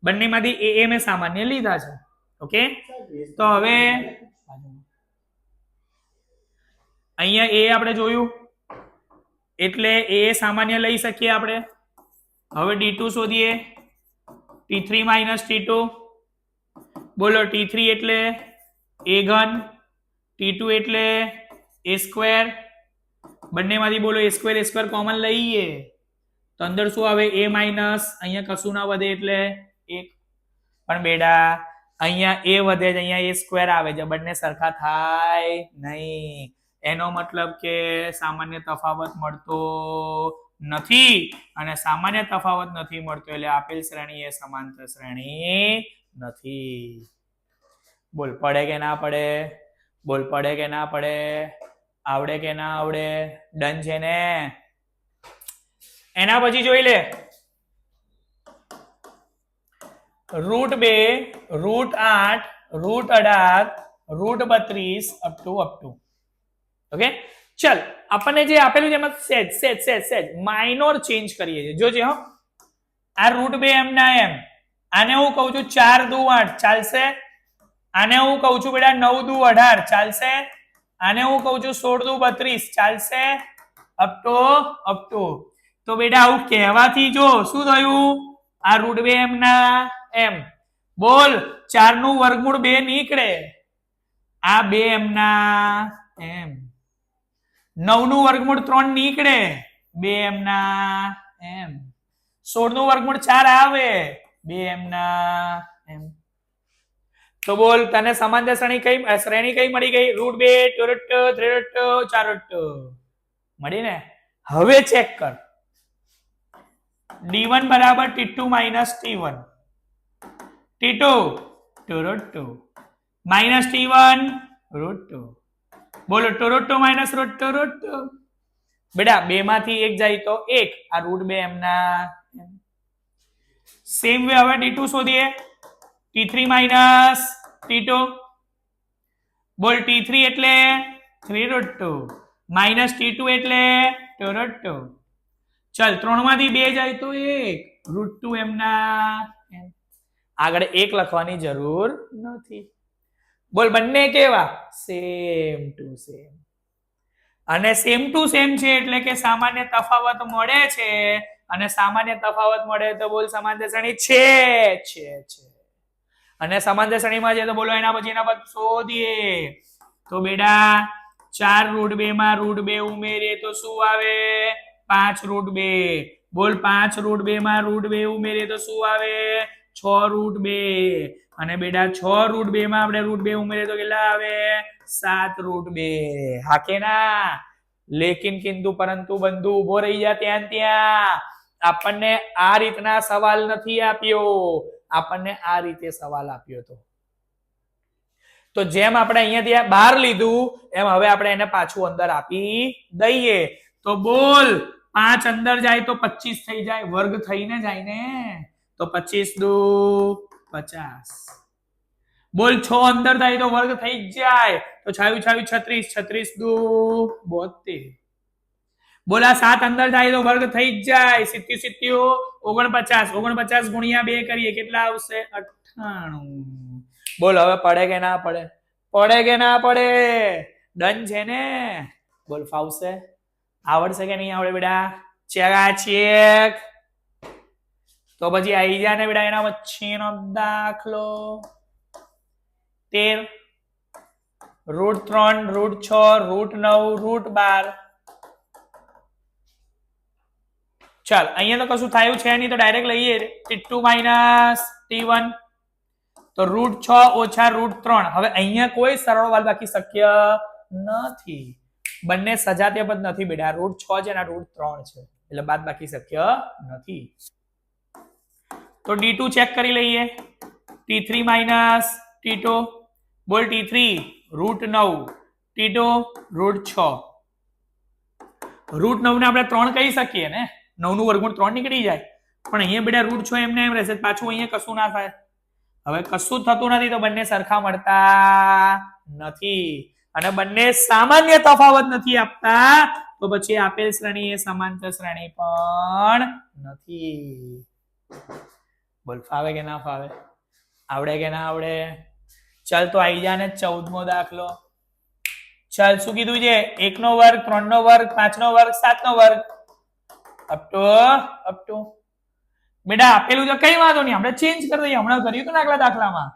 Speaker 1: બંનેમાંથી a મેં સામાન્ય લીધા છે. ઓકે તો હવે અહીંયા a આપણે જોયું એટલે a સામાન્ય લઈ શકીએ આપણે. હવે d2 શોધીએ t3 માઇનસ t2 બોલો t3 એટલે a ઘન t2 એટલે a સ્ક્વેર બંનેમાંથી બોલો a સ્ક્વેર કોમન લઈએ તો અંદર શું આવે a માઇનસ અહીંયા કશું ના વધે એટલે 1 પણ બેટા અહીંયા a વધે છે અહીંયા a સ્ક્વેર આવે છે બંને સરખા થાય નહીં એનો મતલબ કે સામાન્ય તફાવત મળતો નથી અને સામાન્ય તફાવત નથી મળતો એટલે આપેલ શ્રેણી એ સમાંતર શ્રેણી નથી. બોલ પડે કે ના પડે? બોલ પડે કે ના પડે? આવડે કે ના આવડે? ડન છે ને? એના પછી જોઈ લે √2 √8 √18 √32 અપ ટુ ઓકે. ચલ આપણને જે આપેલું છે એમાં સેજ માઇનોર ચેન્જ કરીએ છીએ. જોજે હો આ √2 એમ ના એમ, આને હું કહું છું 4 દુ 8 ચાલશે, આને હું કહું છું બેટા 9 દુ 18 ચાલશે, આને હું કહું છું 16 દુ 32 ચાલશે, અપ ટુ તો બેટા આવું કહેવાથી જો શું થયું? આ √2 એમ ના એમ, બોલ 4 નું વર્ગમૂળ 2 નીકળે, આ 2 એમ ના એમ, 9 નું વર્ગમૂળ 3 નીકળે, 2 એમ ના એમ, 16 નું વર્ગમૂળ 4 આવે, 2 એમ ના એમ. તો બોલ તને સમાંતર શ્રેણી કઈ મળી ગઈ? √2 4 મળી ને? હવે ચેક કર D1 બરાબર T2 minus T1, T2 √2 minus T1 √2, બોલો √2 માઇનસ √2 બેટા 2 માંથી 1 જાય તો 1, આ √2 એમના સેમ વે. હવે D2 શોધીએ, T3 માઇનસ T2, બોલ T3 એટલે 3 √2 માઇનસ T2 એટલે 2 √2. ચલ 3 માંથી 2 જાય તો 1, √2 એમના એમ. આગળ 1 લખવાની જરૂર નથી. બોલ બંને કેવા? Same to same. અને સેમ ટુ સેમ છે એટલે કે સામાન્ય તફાવત મળે છે, અને સામાન્ય તફાવત મળે તો બોલ સમાંતર શ્રેણી છે. અને સમાંતર શ્રેણીમાં છે તો બોલો એના પછી એના પદ શોધીએ. તો બેટા 4 √2 માં √2 ઉમેરીએ તો શું આવે? 5 √2. બોલ 5 √2 માં √2 ઉમેરીએ તો શું આવે? 6 √2. અને બેટા 6 √2 માં આપણે √2 ઉમેરીએ તો કેટલા આવે? 7 √2. હા કે ના? લેકિન કિંતુ પરંતુ બંધુ ઉભો રહી જા ત્યાં. આપણને આ રીતના સવાલ નથી આપ્યો, આપણને આ રીતે સવાલ આપ્યો હતો. તો જેમ આપણે અહીંયાથી બહાર લીધું એમ હવે આપણે એને પાછું અંદર આપી દઈએ. તો બોલ 5 અંદર જાય તો 25 થઈ જાય, વર્ગ થઈને જાય ને, તો 25 દુ 50. બોલ 6 અંદર થાય તો વર્ગ થઈ જ જાય, તો 6 36 દુ 72. બોલ આ 7 અંદર જાય તો વર્ગ થઈ જ જાય, 70 49 ગુણ્યા 2 કરીએ કેટલા આવશે? 98. બોલ હવે પડે કે ના પડે? પડે કે ના પડે? ડન છે ને? બોલ ફાવશે? આવડશે કે નહીં આવડે બેટા? ચેક. તો પછી આવી જા ને બેટા એના પછીનો દાખલો 13 √3 √6 √9 √12. ચાલ અહીંયા તો કશું થયું છે નહીં તો ડાયરેક્ટ લઈએ T2 માઇનસ T1, તો √6 ઓછા √3. હવે અહીંયા કોઈ સરળ બાદ બાકી શક્ય નથી, બંને સજાતીય પદ નથી બેટા, √6 છે અને √3 છે એટલે બાદ બાકી શક્ય નથી. તો D2 ચેક કરી લઈએ, T3 માઇનસ T2, બોલ T3 √9 T2 √6. √9 ને આપણે 3 કહી શકીએ ને, 9 નું વર્ગમૂળ 3 નીકળી જાય, પણ અહીંયા બેટા √6 એમને એમ રહેશે, પાછું અહીંયા કશું ના થાય. હવે કશું થતું નથી તો બંને સરખા મળતા નથી, અને બંને સામાન્ય તફાવત નથી આપતા, તો પછી આપેલ શ્રેણી એ સમાંતર શ્રેણી પણ નથી. બોલ ફાવે કે ના ફાવે? આવડે કે ના આવડે? ચાલ તો આવી જા ને 14મો દાખલો. ચાલ શું કીધું છે? 1 નો વર્ગ 3 નો વર્ગ 5 નો વર્ગ 7 નો વર્ગ અપ ટુ બેટા આપેલું તો કઈ વાંધો નહીં, આપણે ચેન્જ કરી દઈએ, હમણાં કર્યું હતું ને આગલા દાખલામાં.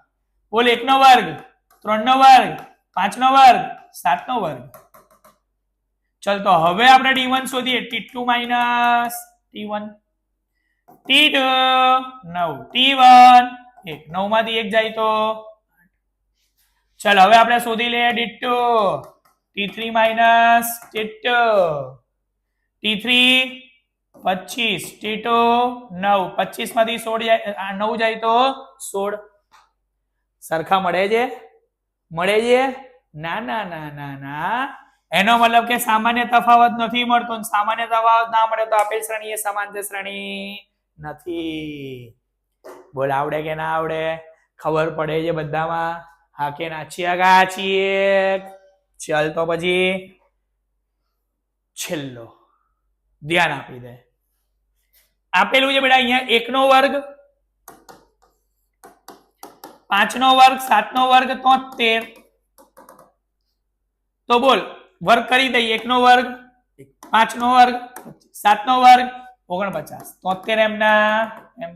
Speaker 1: બોલ 1 નો વર્ગ 3 નો વર્ગ 5 નો વર્ગ 7 નો વર્ગ. ચલ તો હવે આપણે D1 શોધીએ, T2 minus T1, T2 9 T1 1, 9 માંથી 1 જાય તો ચલ હવે આપણે શોધી લઈએ D2, T3 minus T2, T3 25 T2 9, 25 માંથી 16 જાય 9 જાય તો 16. સરખા મળે છે? ના. એનો મતલબ કે સામાન્ય તફાવત નથી મળતો અને સામાન્ય તફાવત ના મળે તો આપેલ શ્રેણી એ સમાંતર શ્રેણી નથી. બોલ આવડે કે ના આવડે? ખબર પડે છે બધામાં? હા કે ના? છીએ. ચલ તો પછી છેલ્લો ધ્યાન આપી દે. આપેલું છે બેટા અહીંયા 1 નો વર્ગ, 5 નો વર્ગ, 7 નો વર્ગ, 73. તો બોલ વર્ગ કરી દઈએ. 1 નો વર્ગ, 5 નો વર્ગ, 7 નો વર્ગ, 49. 73 એમના એમ.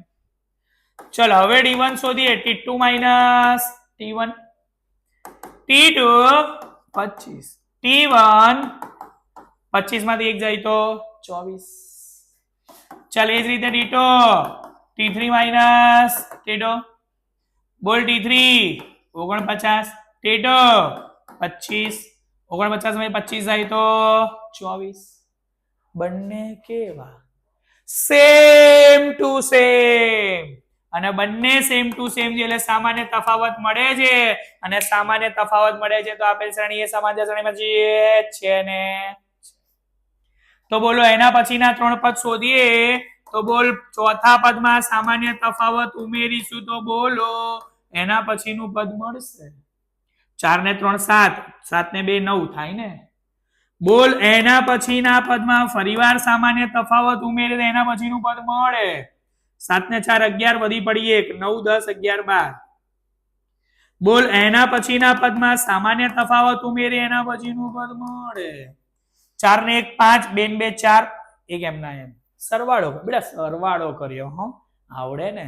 Speaker 1: ચલ હવે D1 શોધીએ. T2 minus T1, T2 25, T1 25 માંથી 1 જાય તો 24. ચલ એ જ રીતે D2 T3 માઇનસ T2. બોલ T3 49, T2 25, 49 માંથી 25 જાય તો 24. બંને કેવા? Same to same. અને બંને સેમ ટુ સેમ છે એટલે સામાન્ય તફાવત મળે છે. અને સામાન્ય તફાવત મળે છે તો આપેલ શ્રેણી એ સમાંતર શ્રેણીમાં છે ને. તો બોલો એના પછીના 3 પદ શોધીએ. તો બોલ ચોથા પદમાં સામાન્ય તફાવત ઉમેરીશું તો બોલો એના પછીનું પદ મળશે. 4 ને 3 7, 7 ને 2 9 થાય ને. બોલ એના પછીના પદમાં ફરીવાર સામાન્ય તફાવત ઉમેરે તો એના પછીનું પદ મળે. 7 ને 4 11 વધી પડી 1, 9 10 11 12. બોલ એના પછીના પદમાં સામાન્ય તફાવત ઉમેરે એના પછીનું પદ મળે. 4 ને 1 5, 2 ને 2 4, 1 એમના એમ. સરવાળો બેટા સરવાળો કર્યો હો. આવડે ને?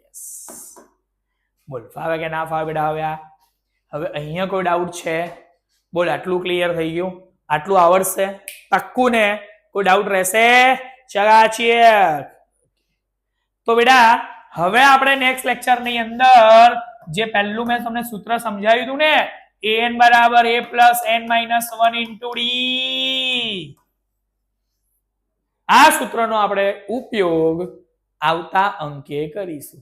Speaker 1: યસ. બોલ ફાવે કે ના ફાવે બેટા? હવે અહીંયા કોઈ ડાઉટ છે? બોલ આટલું ક્લિયર થઈ ગયું? આટલું આવડશે પાક્કું ને? કોઈ ડાઉટ રહેશે? ચકાચીએ. તો બેટા હવે આપણે નેક્સ્ટ લેક્ચર ની અંદર જે પહેલું મેં તમને સૂત્ર સમજાવ્યું હતું ને an બરાબર a plus n minus 1 into d, આ સૂત્રનો આપણે ઉપયોગ આવતા અંકે કરીશું.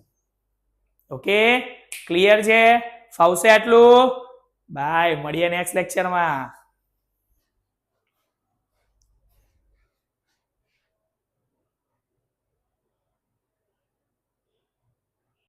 Speaker 1: ઓકે ક્લિયર છે? ફાવશે આટલું? બાય. મળીએ નેક્સ્ટ લેક્ચરમાં.